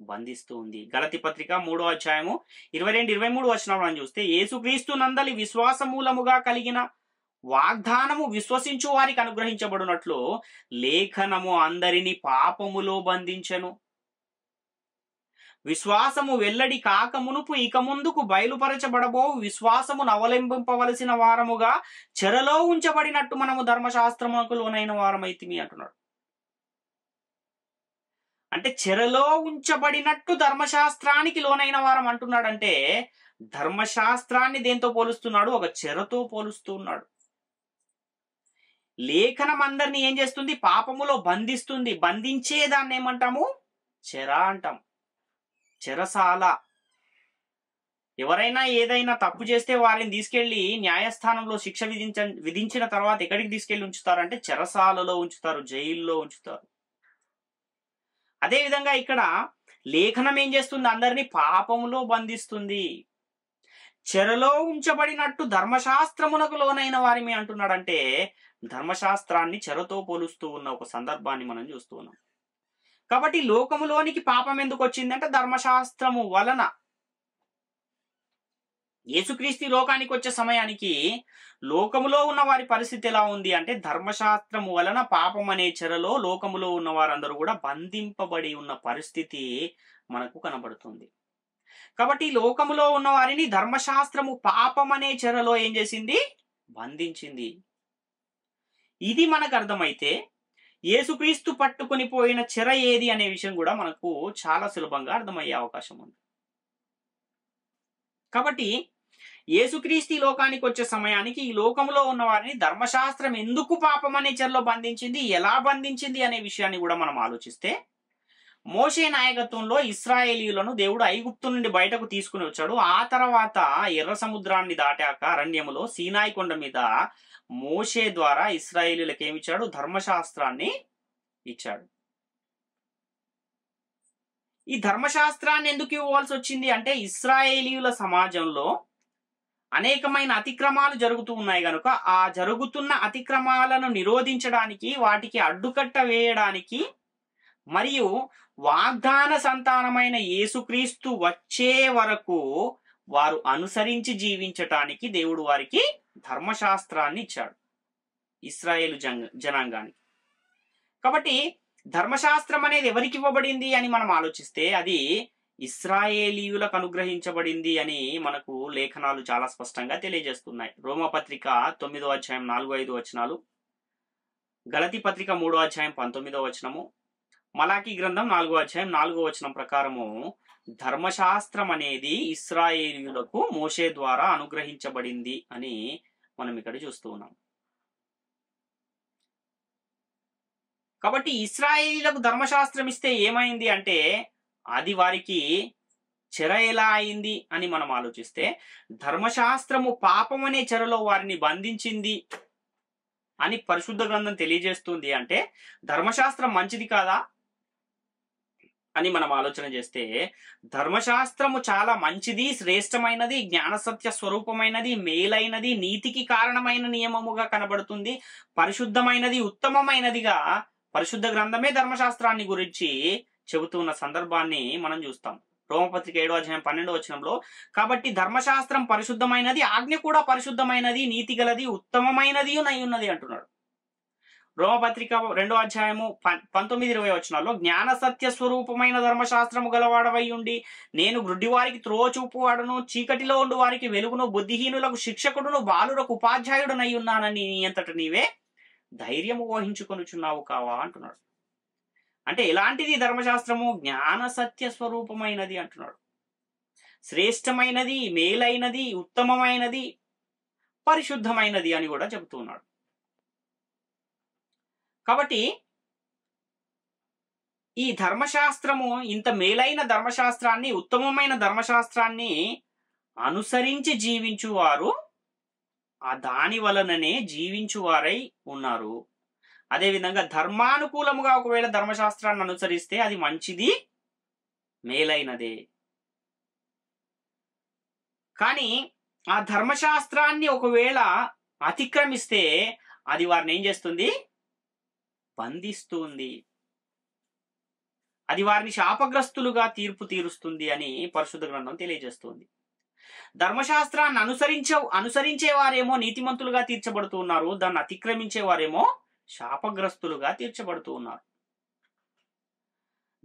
బంధిస్తూ ఉంది. గలతీ పత్రిక 3:22-23 మనం చూస్తే యేసుక్రీస్తు నందలి విశ్వాస మూలముగా కలిగిన వాగ్దానము విశ్వసించు వారికి అనుగ్రహించబడినట్లు లేఖనము అందరినీ పాపములో బంధించెను. విశ్వాసము వెల్లడి కాకమునుపు ఇక ముందుకు బయలుపరచబడబో విశ్వాసమును అవలంబింపవలసిన వారముగా చెరలో ఉంచబడినట్టు మనము ధర్మశాస్త్రమునకు లోనైన వారమైతిమి అంటున్నాడు. అంటే చెరలో ఉంచబడినట్టు ధర్మశాస్త్రానికి లోనైన వారం అంటున్నాడంటే ధర్మశాస్త్రాన్ని దేంతో పోలుస్తున్నాడు, ఒక చెరతో పోలుస్తున్నాడు. లేఖనం అందరినీ ఏం చేస్తుంది, పాపములో బంధిస్తుంది. బంధించేదాన్ని ఏమంటాము, చెర అంటాం, చెరసాల. ఎవరైనా ఏదైనా తప్పు చేస్తే వారిని తీసుకెళ్లి న్యాయస్థానంలో శిక్ష విధించిన తర్వాత ఎక్కడికి తీసుకెళ్లి ఉంచుతారంటే చెరసాలలో ఉంచుతారు, జైల్లో ఉంచుతారు. అదేవిధంగా ఇక్కడ లేఖనం ఏం చేస్తుంది, అందరినీ పాపములో బంధిస్తుంది. చెరలో ఉంచబడినట్టు ధర్మశాస్త్రమునకు లోనైన వారిని అంటున్నాడంటే ధర్మశాస్త్రాన్ని చెరతో పోలుస్తూ ఉన్న ఒక సందర్భాన్ని మనం చూస్తూ ఉన్నాం. కాబట్టి లోకములోనికి పాపం ఎందుకు వచ్చిందంటే ధర్మశాస్త్రము వలన. యేసుక్రీస్తు లోకానికి వచ్చే సమయానికి లోకములో ఉన్న వారి పరిస్థితి ఎలా ఉంది అంటే ధర్మశాస్త్రము వలన పాపం అనే చెరలో లోకములో ఉన్న వారందరూ కూడా బంధింపబడి ఉన్న పరిస్థితి మనకు కనబడుతుంది. కాబట్టి లోకములో ఉన్న వారిని ధర్మశాస్త్రము పాపం అనే చెరలో ఏం చేసింది, బంధించింది. ఇది మనకు అర్థమైతే యేసుక్రీస్తు పట్టుకొని పోయిన చెర ఏది అనే విషయం కూడా మనకు చాలా సులభంగా అర్థమయ్యే అవకాశం ఉంది. కాబట్టి యేసుక్రీస్తు లోకానికి వచ్చే సమయానికి ఈ లోకంలో ఉన్న వారిని ధర్మశాస్త్రం ఎందుకు పాపం అనే చెరలో బంధించింది, ఎలా బంధించింది అనే విషయాన్ని కూడా మనం ఆలోచిస్తే మోషే నాయకత్వంలో ఇశ్రాయేలీయులను దేవుడు ఐగుప్తు నుండి బయటకు తీసుకుని వచ్చాడు. ఆ తర్వాత ఎర్ర సముద్రాన్ని దాటాక అరణ్యములో సీనాయి కొండ మీద మోషే ద్వారా ఇశ్రాయేలీయులకు ఏమిచ్చాడు? ధర్మశాస్త్రాన్ని ఇచ్చాడు. ఈ ధర్మశాస్త్రాన్ని ఎందుకు ఇవ్వాల్సి వచ్చింది అంటే ఇశ్రాయేలీయుల సమాజంలో అనేకమైన అతిక్రమాలు జరుగుతూ ఉన్నాయి కనుక ఆ జరుగుతున్న అతిక్రమాలను నిరోధించడానికి, వాటికి అడ్డుకట్ట వేయడానికి, మరియు వాగ్దాన సంతానమైన యేసుక్రీస్తు వచ్చే వరకు వారు అనుసరించి జీవించటానికి దేవుడు వారికి ధర్మశాస్త్రాన్ని ఇచ్చాడు ఇశ్రాయేలు జనాంగానికి. కాబట్టి ధర్మశాస్త్రం అనేది ఎవరికి ఇవ్వబడింది అని మనం ఆలోచిస్తే అది ఇశ్రాయేలీయులకు అనుగ్రహించబడింది అని మనకు లేఖనాలు చాలా స్పష్టంగా తెలియజేస్తున్నాయి. రోమపత్రిక 9వ అధ్యాయం 4-5 వచనాలు, గలతీ పత్రిక 3వ అధ్యాయం 19వ వచనము, మలాకీ గ్రంథం 4వ అధ్యాయం 4వ వచనం ప్రకారము ధర్మశాస్త్రం అనేది ఇశ్రాయేలీయులకు మోషే ద్వారా అనుగ్రహించబడింది అని మనం ఇక్కడ చూస్తూ ఉన్నాం. కాబట్టి ఇశ్రాయేలీయులకు ధర్మశాస్త్రం ఇస్తే ఏమైంది అంటే అది వారికి చెర ఎలా అయింది అని మనం ఆలోచిస్తే, ధర్మశాస్త్రము పాపం అనే చెరలో వారిని బంధించింది అని పరిశుద్ధ గ్రంథం తెలియజేస్తుంది. అంటే ధర్మశాస్త్రం మంచిది కాదా అని మనం ఆలోచన చేస్తే, ధర్మశాస్త్రము చాలా మంచిది, శ్రేష్టమైనది, జ్ఞానసత్య స్వరూపమైనది, మేలైనది, నీతికి కారణమైన నియమముగా కనబడుతుంది, పరిశుద్ధమైనది, ఉత్తమమైనదిగా పరిశుద్ధ గ్రంథమే ధర్మశాస్త్రాన్ని గురించి చెబుతున్న సందర్భాన్ని మనం చూస్తాం. రోమపత్రిక 7వ అధ్యాయం 12వ వచనంలో, కాబట్టి ధర్మశాస్త్రం పరిశుద్ధమైనది, ఆజ్ఞ కూడా పరిశుద్ధమైనది, నీతి గలది, ఉత్తమమైనది అయి ఉన్నది అంటున్నాడు. రోమపత్రిక 2వ అధ్యాయము 19-20 వచనాల్లో, జ్ఞాన సత్య స్వరూపమైన ధర్మశాస్త్రము గలవాడవై ఉండి నేను గ్రుడ్డివారికి త్రోవ చూపువాడును, చీకటిలో ఉండు వారికి వెలుగును, బుద్ధిహీనులకు శిక్షకుడును, బాలురకు ఉపాధ్యాయుడునై ఉన్నానని నీ అంతట నీవే ధైర్యము వహించుకొనుచున్నావు కావా అంటున్నాడు. అంటే ఎలాంటిది ధర్మశాస్త్రము? జ్ఞాన సత్య స్వరూపమైనది అంటున్నాడు. శ్రేష్టమైనది, మేలైనది, ఉత్తమమైనది, పరిశుద్ధమైనది అని కూడా చెబుతున్నాడు. కాబట్టి ఈ ధర్మశాస్త్రము, ఇంత మేలైన ధర్మశాస్త్రాన్ని, ఉత్తమమైన ధర్మశాస్త్రాన్ని అనుసరించి జీవించువారు ఆ దాని వలననే జీవించువారై ఉన్నారు. అదేవిధంగా ధర్మానుకూలముగా ఒకవేళ ధర్మశాస్త్రాన్ని అనుసరిస్తే అది మంచిది, మేలైనదే. కానీ ఆ ధర్మశాస్త్రాన్ని ఒకవేళ అతిక్రమిస్తే అది వారిని ఏం చేస్తుంది? బంధిస్తుంది. అది వారిని శాపగ్రస్తులుగా తీర్పు తీరుస్తుంది అని పరిశుద్ధ గ్రంథం తెలియజేస్తుంది. ధర్మశాస్త్రాన్ని అనుసరించేవారేమో నీతిమంతులుగా తీర్చబడుతూ ఉన్నారు, దాన్ని అతిక్రమించేవారేమో శాపగ్రస్తులుగా తీర్చబడుతూ ఉన్నారు.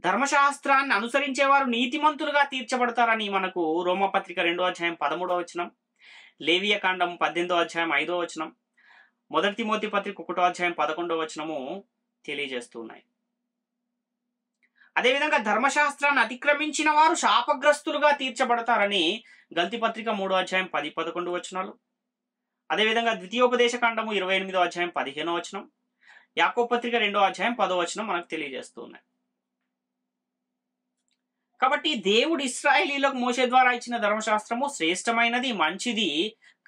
ధర్మశాస్త్రాన్ని అనుసరించేవారు నీతిమంతులుగా తీర్చబడతారని మనకు రోమపత్రిక 2వ అధ్యాయం 13వ వచనం, లేవియ కాండం 18వ అధ్యాయం 5వ వచనం, మొదటి తిమోతి పత్రిక 1వ అధ్యాయం 11వ వచనము తెలియజేస్తున్నాయి. అదేవిధంగా ధర్మశాస్త్రాన్ని అతిక్రమించిన వారు శాపగ్రస్తులుగా తీర్చబడతారని గలతీ పత్రిక 3వ అధ్యాయం 10-11 వచనాలు, అదేవిధంగా ద్వితీయోపదేశ కాండము 28వ అధ్యాయం 15వ వచనం, యాకోబు పత్రిక 2వ అధ్యాయం 10వ వచనం మనకు తెలియజేస్తున్నాయి. కాబట్టి దేవుడు ఇశ్రాయేలీయులకు మోషే ద్వారా ఇచ్చిన ధర్మశాస్త్రము శ్రేష్టమైనది, మంచిది.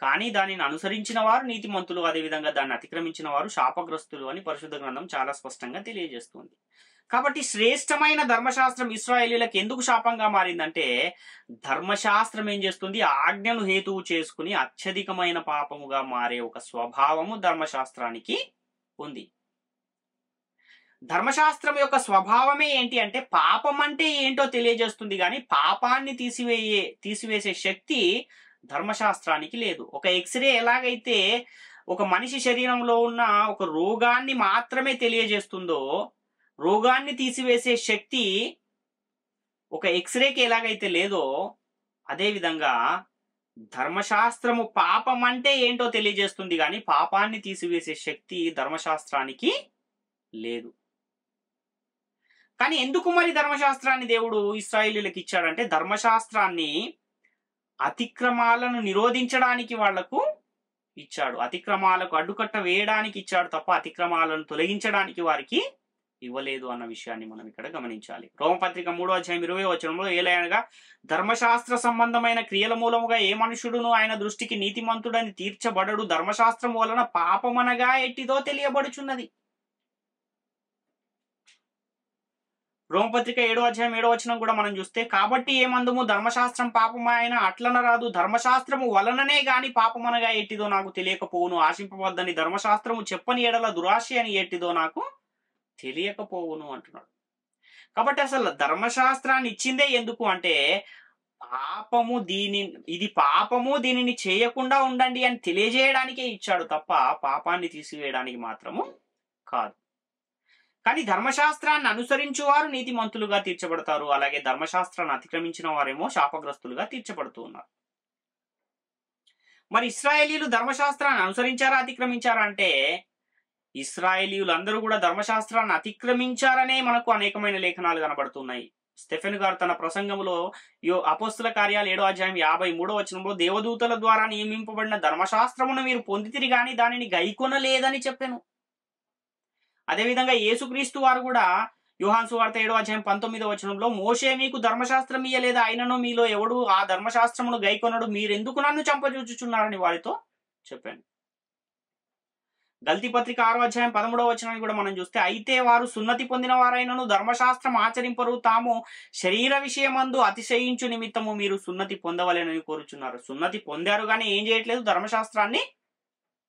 కానీ దానిని అనుసరించిన వారు నీతిమంతులు, అదేవిధంగా దాన్ని అతిక్రమించిన వారు శాపగ్రస్తులు అని పరిశుద్ధ గ్రంథం చాలా స్పష్టంగా తెలియజేస్తుంది. కాబట్టి శ్రేష్టమైన ధర్మశాస్త్రం ఇశ్రాయేలీయులకు ఎందుకు శాపంగా మారిందంటే, ధర్మశాస్త్రం ఏం చేస్తుంది? ఆజ్ఞను హేతువు చేసుకుని అత్యధికమైన పాపముగా మారే ఒక స్వభావము ధర్మశాస్త్రానికి ఉంది. ధర్మశాస్త్రం యొక్క స్వభావమే ఏంటి అంటే పాపం అంటే ఏంటో తెలియజేస్తుంది, కానీ పాపాన్ని తీసివేసే శక్తి ధర్మశాస్త్రానికి లేదు. ఒక ఎక్స్రే ఎలాగైతే ఒక మనిషి శరీరంలో ఉన్న ఒక రోగాన్ని మాత్రమే తెలియజేస్తుందో, రోగాన్ని తీసివేసే శక్తి ఒక ఎక్స్రేకి ఎలాగైతే లేదో, అదేవిధంగా ధర్మశాస్త్రము పాపం అంటే ఏంటో తెలియజేస్తుంది, కానీ పాపాన్ని తీసివేసే శక్తి ధర్మశాస్త్రానికి లేదు. కానీ ఎందుకు మరి ధర్మశాస్త్రాన్ని దేవుడు ఇశ్రాయేలీయులకు ఇచ్చాడంటే, ధర్మశాస్త్రాన్ని అతిక్రమాలను నిరోధించడానికి వాళ్లకు ఇచ్చాడు. అతిక్రమాలకు అడ్డుకట్ట వేయడానికి ఇచ్చాడు తప్ప అతిక్రమాలను తొలగించడానికి వారికి ఇవ్వలేదు అన్న విషయాన్ని మనం ఇక్కడ గమనించాలి. రోమపత్రిక 3:20 ఏలయనగా ధర్మశాస్త్ర సంబంధమైన క్రియల మూలముగా ఏ మనుషుడును ఆయన దృష్టికి నీతిమంతుడని తీర్చబడడు, ధర్మశాస్త్రం వలన పాపమనగా ఎట్టిదో తెలియబడుచున్నది. రోమపత్రిక 7:7 కూడా మనం చూస్తే, కాబట్టి ఏమందుము ధర్మశాస్త్రం పాపమాయన అట్లన రాదు, ధర్మశాస్త్రము వలననే గాని పాపమనగా ఎట్టిదో నాకు తెలియకపోవును, ఆశింపవద్దని ధర్మశాస్త్రము చెప్పని ఎడల దురాశ అని ఎట్టిదో నాకు తెలియకపోవును అంటున్నాడు. కాబట్టి అసలు ధర్మశాస్త్రాన్ని ఇచ్చిందే ఎందుకు అంటే, ఇది పాపము, దీనిని చేయకుండా ఉండండి అని తెలియజేయడానికే ఇచ్చాడు తప్ప పాపాన్ని తీసివేయడానికి మాత్రము కాదు. కానీ ధర్మశాస్త్రాన్ని అనుసరించువారు నీతిమంతులుగా తీర్చబడతారు, అలాగే ధర్మశాస్త్రాన్ని అతిక్రమించిన వారేమో శాపగ్రస్తులుగా తీర్చబడుతూ ఉన్నారు. మరి ఇశ్రాయేలీయులు ధర్మశాస్త్రాన్ని అనుసరించారా, అతిక్రమించారా అంటే, ఇశ్రాయేలీయులు అందరూ కూడా ధర్మశాస్త్రాన్ని అతిక్రమించారనే మనకు అనేకమైన లేఖనాలు కనబడుతున్నాయి. స్టెఫెన్ గారు తన ప్రసంగంలో అపోస్తుల కార్యాలు 7:53 దేవదూతల ద్వారా నియమింపబడిన ధర్మశాస్త్రమును మీరు పొందితిరి గాని దానిని గైకొనలేదని చెప్పాను. అదేవిధంగా యేసుక్రీస్తు వారు కూడా యోహాను సువార్త 7:19 మోషే మీకు ధర్మశాస్త్రం ఇయ్యలేదా, అయినను మీలో ఎవడు ఆ ధర్మశాస్త్రమును గైకొనడు, మీరెందుకు నన్ను చంపజూచుచున్నారని వారితో చెప్పాను. గల్తీ పత్రిక 6:13 కూడా మనం చూస్తే, అయితే వారు సున్నతి పొందిన వారైనను ధర్మశాస్త్రం ఆచరింపరు, తాము శరీర విషయమందు అతిశయించు నిమిత్తము మీరు సున్నతి పొందవలెనని కోరుచున్నారు. సున్నతి పొందారు కానీ ఏం చేయట్లేదు, ధర్మశాస్త్రాన్ని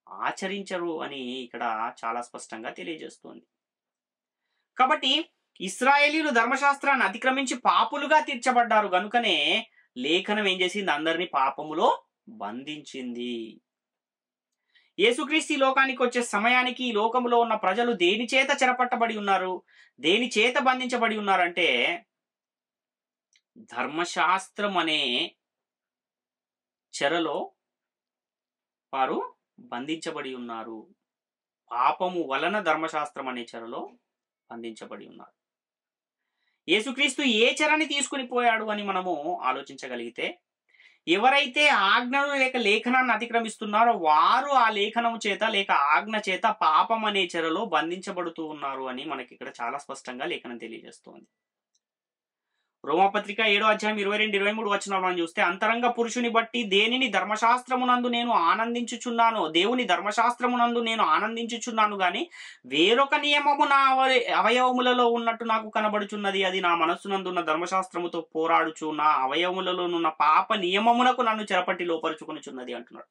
ఆచరించరు అని ఇక్కడ చాలా స్పష్టంగా తెలియజేస్తుంది. కాబట్టి ఇశ్రాయేలీయులు ధర్మశాస్త్రాన్ని అతిక్రమించి పాపులుగా తీర్చబడ్డారు గనుకనే లేఖనం ఏం చేసింది, అందరినీ పాపములో బంధించింది. యేసుక్రీస్తు ఈ లోకానికి వచ్చే సమయానికి ఈ లోకములో ఉన్న ప్రజలు దేని చేత చెరపట్టబడి ఉన్నారు, దేని చేత బంధించబడి ఉన్నారంటే, ధర్మశాస్త్రం అనే చెరలో వారు బంధించబడి ఉన్నారు. పాపము వలన ధర్మశాస్త్రం అనే చెరలో బంధించబడి ఉన్నారు. యేసుక్రీస్తు ఏ చెరని తీసుకుని పోయాడు అని మనము ఆలోచించగలిగితే, ఎవరైతే ఆజ్ఞను లేక లేఖనాన్ని అతిక్రమిస్తున్నారో వారు ఆ లేఖనము చేత లేక ఆజ్ఞ చేత పాపం అనే చెరలో బంధించబడుతూ ఉన్నారు అని మనకి ఇక్కడ చాలా స్పష్టంగా లేఖనం తెలియజేస్తోంది. రోమపత్రిక 7:22-23 మనం చూస్తే, అంతరంగ పురుషుని బట్టి దేనిని ధర్మశాస్త్రమునందు నేను ఆనందించుచున్నానో, దేవుని ధర్మశాస్త్రమునందు నేను ఆనందించుచున్నాను గాని వేరొక నియమము నా అవయవములలో ఉన్నట్టు నాకు కనబడుచున్నది, అది నా మనస్సునందున్న ధర్మశాస్త్రముతో పోరాడుచు నా అవయవములలోనున్న పాప నియమమునకు నన్ను చెరపట్టి లోపరుచుకొనుచున్నది అంటున్నాడు.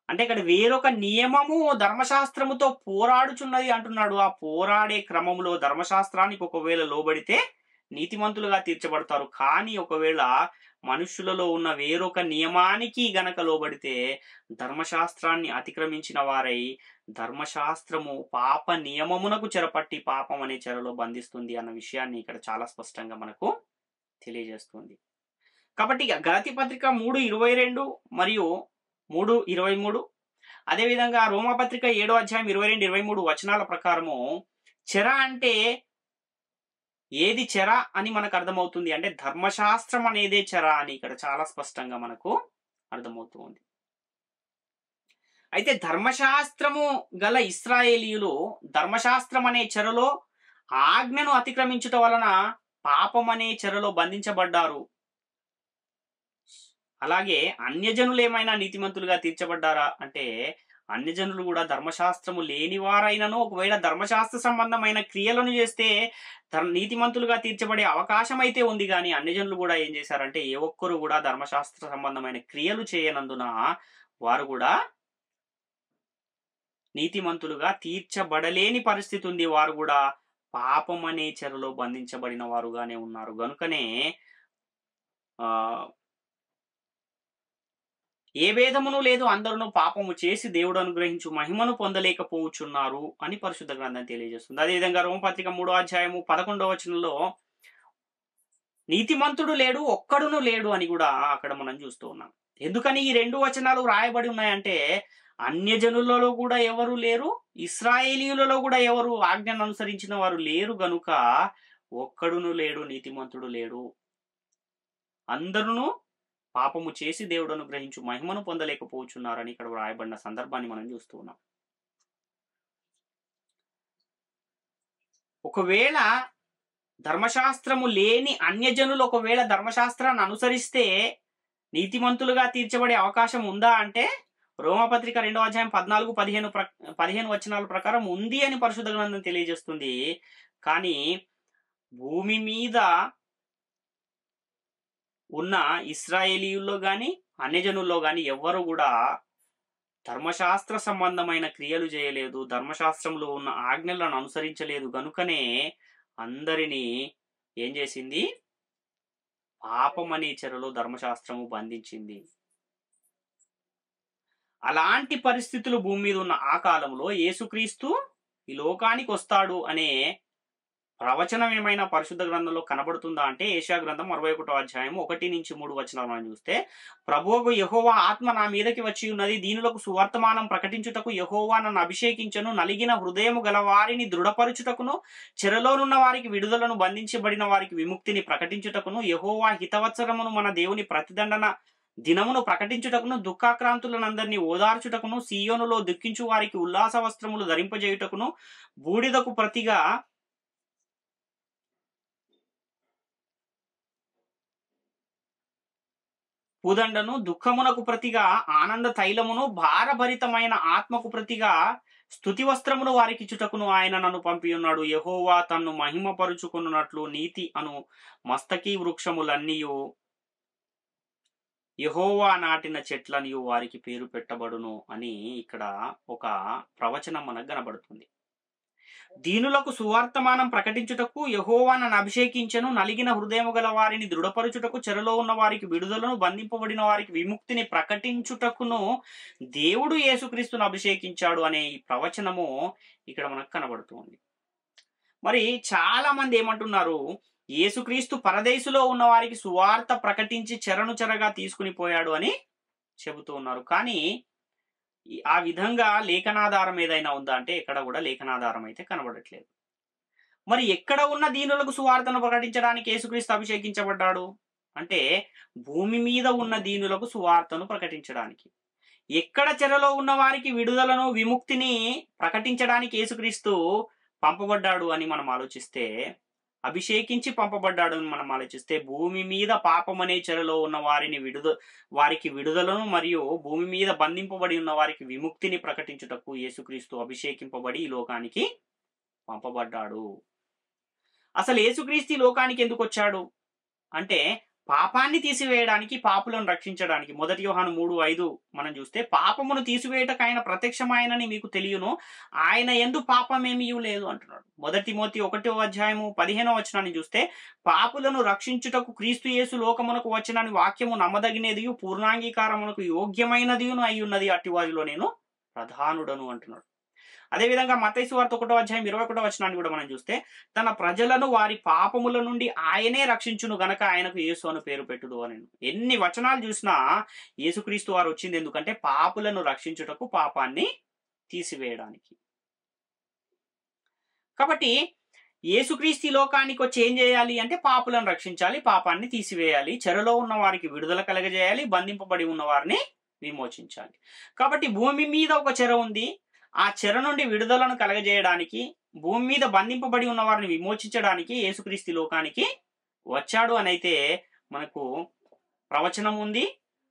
అంటే ఇక్కడ వేరొక నియమము ధర్మశాస్త్రముతో పోరాడుచున్నది అంటున్నాడు. ఆ పోరాడే క్రమంలో ధర్మశాస్త్రానికి ఒకవేళ లోబడితే నీతిమంతులుగా తీర్చబడతారు, కానీ ఒకవేళ మనుషులలో ఉన్న వేరొక నియమానికి గనక లోబడితే ధర్మశాస్త్రాన్ని అతిక్రమించిన వారై ధర్మశాస్త్రము పాప నియమమునకు చెరపట్టి పాపం అనే చెరలో బంధిస్తుంది అన్న విషయాన్ని ఇక్కడ చాలా స్పష్టంగా మనకు తెలియజేస్తుంది. కాబట్టి గలతీ పత్రిక 3:22 మరియు 3:23, అదేవిధంగా రోమపత్రిక 7:22-23 ప్రకారము చెర అంటే ఏది చెర అని మనకు అర్థమవుతుంది అంటే, ధర్మశాస్త్రం అనేదే చెర అని ఇక్కడ చాలా స్పష్టంగా మనకు అర్థమవుతుంది. అయితే ధర్మశాస్త్రము గల ఇశ్రాయేలీయులు ధర్మశాస్త్రం అనే చెరలో ఆజ్ఞను అతిక్రమించుట వలన పాపం అనే చెరలో బంధించబడ్డారు. అలాగే అన్యజనులు ఏమైనా నీతిమంతులుగా తీర్చబడ్డారా అంటే, అన్యజనులు కూడా ధర్మశాస్త్రము లేని వారైనను ఒకవేళ ధర్మశాస్త్ర సంబంధమైన క్రియలను చేస్తే నీతిమంతులుగా తీర్చబడే అవకాశం అయితే ఉంది. కానీ అన్యజనులు కూడా ఏం చేశారంటే, ఏ ఒక్కరు కూడా ధర్మశాస్త్ర సంబంధమైన క్రియలు చేయనందున వారు కూడా నీతిమంతులుగా తీర్చబడలేని పరిస్థితి ఉంది. వారు కూడా పాపం అనే చెరలో బంధించబడిన వారుగానే ఉన్నారు. గనుకనే ఏ భేదమును లేదు, అందరూ పాపము చేసి దేవుడు అనుగ్రహించు మహిమను పొందలేకపోవచ్చున్నారు అని పరిశుద్ధ గ్రంథం తెలియజేస్తుంది. అదేవిధంగా రోమపత్రిక 3:11 నీతిమంతుడు లేడు, ఒక్కడును లేడు అని కూడా అక్కడ మనం చూస్తూ ఉన్నాం. ఎందుకని ఈ 2 వచనాలు రాయబడి ఉన్నాయంటే, అన్యజనులలో కూడా ఎవరు లేరు, ఇశ్రాయేలీయులలో కూడా ఎవరు ఆజ్ఞను అనుసరించిన వారు లేరు గనుక ఒక్కడును లేడు, నీతిమంతుడు లేడు, అందరూ పాపము చేసి దేవుడు అనుగ్రహించు మహిమను పొందలేకపోవచ్చున్నారని ఇక్కడ రాయబడిన సందర్భాన్ని మనం చూస్తూ ఉన్నాం. ఒకవేళ ధర్మశాస్త్రము లేని అన్యజనులు ఒకవేళ ధర్మశాస్త్రాన్ని అనుసరిస్తే నీతిమంతులుగా తీర్చబడే అవకాశం ఉందా అంటే రోమపత్రిక 2వ అధ్యాయం 14-15 వచనాల ప్రకారం ఉంది అని పరిశుద్ధ గ్రంథం తెలియజేస్తుంది. కానీ భూమి మీద ఉన్న ఇశ్రాయేలీయుల్లో గాని అన్యజనుల్లో గాని ఎవ్వరు కూడా ధర్మశాస్త్ర సంబంధమైన క్రియలు చేయలేదు, ధర్మశాస్త్రంలో ఉన్న ఆజ్ఞలను అనుసరించలేదు. గనుకనే అందరినీ ఏం చేసింది? పాపం అనే చెరలో ధర్మశాస్త్రము బంధించింది. అలాంటి పరిస్థితులు భూమి మీద ఉన్న ఆ కాలంలో యేసుక్రీస్తు ఈ లోకానికి వస్తాడు అనే ప్రవచనం ఏమైనా పరిశుద్ధ గ్రంథంలో కనబడుతుందా అంటే యెషయా గ్రంథం 61వ అధ్యాయం 1-3 వచనాలు మనం చూస్తే, ప్రభువు యెహోవా ఆత్మ నా మీదకి వచ్చి ఉన్నది, దీనులకు సువర్తమానం ప్రకటించుటకు యెహోవా నన్ను అభిషేకించను, నలిగిన హృదయము గల వారిని దృఢపరచుటకును, చెరలోనున్న వారికి విడుదలను, బంధించబడిన వారికి విముక్తిని ప్రకటించుటకును, యెహోవా హితవత్సరమును మన దేవుని ప్రతిదండన దినమును ప్రకటించుటకును, దుఃఖాక్రాంతులనందరినీ ఓదార్చుటకును, సీయోనులో దుఃఖించు వారికి ఉల్లాస వస్త్రములు ధరింపజేయుటకును, బూడిదకు ప్రతిగా పూదండను, దుఃఖమునకు ప్రతిగా ఆనంద తైలమును, భారభరితమైన ఆత్మకు ప్రతిగా స్తుతి వస్త్రమును వారికి ఇచ్చుటకును ఆయన నన్ను పంపి ఉన్నాడు. యెహోవా తన్ను మహిమపరుచుకున్నట్లు నీతి అను మస్తకీ వృక్షములన్నీయు యెహోవా నాటిన చెట్లనియు వారికి పేరు పెట్టబడును అని ఇక్కడ ఒక ప్రవచనం మనకు కనబడుతుంది. దీనులకు సువార్తమానం ప్రకటించుటకు యెహోవా నన్ను అభిషేకించెను, నలిగిన హృదయము గల వారిని దృఢపరచుటకు, చెరలో ఉన్న వారికి విడుదలను, బంధింపబడిన వారికి విముక్తిని ప్రకటించుటకును దేవుడు యేసుక్రీస్తును అభిషేకించాడు అనే ఈ ప్రవచనము ఇక్కడ మనకు కనబడుతుంది. మరి చాలా మంది ఏమంటున్నారు? యేసుక్రీస్తు పరదేశులో ఉన్న వారికి సువార్త ప్రకటించి చెరను చెరగా తీసుకుని పోయాడు అని చెబుతూ ఉన్నారు. కానీ ఆ విధంగా లేఖనాధారం ఏదైనా ఉందా అంటే ఎక్కడ కూడా లేఖనాధారం అయితే కనబడట్లేదు. మరి ఎక్కడ ఉన్న దీనులకు సువార్తను ప్రకటించడానికి యేసుక్రీస్తు అభిషేకించబడ్డాడు అంటే భూమి మీద ఉన్న దీనులకు సువార్తను ప్రకటించడానికి. ఎక్కడ చెరలో ఉన్న వారికి విడుదలను, విముక్తిని ప్రకటించడానికి యేసుక్రీస్తు పంపబడ్డాడు అని మనం ఆలోచిస్తే, అభిషేకించి పంపబడ్డాడు అని మనం ఆలోచిస్తే, భూమి మీద పాపం అనే చెరలో ఉన్న వారికి విడుదలను మరియు భూమి మీద బంధింపబడి ఉన్న వారికి విముక్తిని ప్రకటించుటకు యేసుక్రీస్తు అభిషేకింపబడి ఈ లోకానికి పంపబడ్డాడు. అసలు యేసుక్రీస్తు ఈ లోకానికి ఎందుకు వచ్చాడు అంటే పాపాన్ని తీసివేయడానికి, పాపులను రక్షించడానికి. 1 యోహాను 3:5 మనం చూస్తే, పాపమును తీసివేయటకు ఆయన ప్రత్యక్షమాయనని మీకు తెలియను, ఆయన యందు పాపమేమీ లేదు అంటున్నాడు. 1 తిమోతి 1వ అధ్యాయము 15వ వచనాన్ని చూస్తే, పాపులను రక్షించుటకు క్రీస్తు యేసు లోకమునకు వచ్చినని వాక్యము నమ్మదగినది, పూర్ణాంగీకారమునకు యోగ్యమైనది అయి ఉన్నది, అట్టి వారిలో నేను ప్రధానుడను అంటున్నాడు. అదేవిధంగా మత్తయి సువార్త 1వ అధ్యాయం 21వ వచనాన్ని కూడా మనం చూస్తే, తన ప్రజలను వారి పాపముల నుండి ఆయనే రక్షించును గనక ఆయనకు యేసు అని పేరు పెట్టుదు అని. ఎన్ని వచనాలు చూసినా యేసుక్రీస్తు వారు వచ్చింది ఎందుకంటే పాపులను రక్షించుటకు, పాపాన్ని తీసివేయడానికి. కాబట్టి యేసుక్రీస్తు లోకానికి వచ్చి ఏం చేయాలి అంటే పాపులను రక్షించాలి, పాపాన్ని తీసివేయాలి, చెరలో ఉన్న వారికి విడుదల కలగజేయాలి, బంధింపబడి ఉన్న వారిని విమోచించాలి. కాబట్టి భూమి మీద ఒక చెర ఉంది, ఆ చెర నుండి విడుదలను కలగజేయడానికి, భూమి మీద బంధింపబడి ఉన్న వారిని విమోచించడానికి యేసుక్రీస్తు లోకానికి వచ్చాడు అని అయితే మనకు ప్రవచనం ఉంది.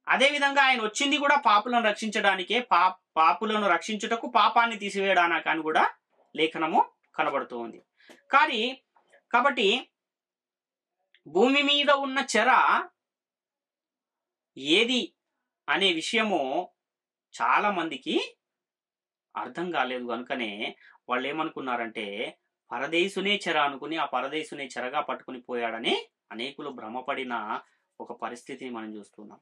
అదేవిధంగా ఆయన వచ్చింది కూడా పాపులను రక్షించడానికే, పాపులను రక్షించుటకు, పాపాన్ని తీసివేయడానికి అని కూడా లేఖనము కనబడుతూ ఉంది. కాబట్టి భూమి మీద ఉన్న చెర ఏది అనే విషయము చాలా మందికి అర్థం కాలేదు. కనుకనే వాళ్ళు ఏమనుకున్నారంటే పరదేశునే చెర అనుకుని ఆ పరదేశునే చెరగా పట్టుకుని పోయాడని అనేకులు భ్రమపడిన ఒక పరిస్థితిని మనం చూస్తున్నాం.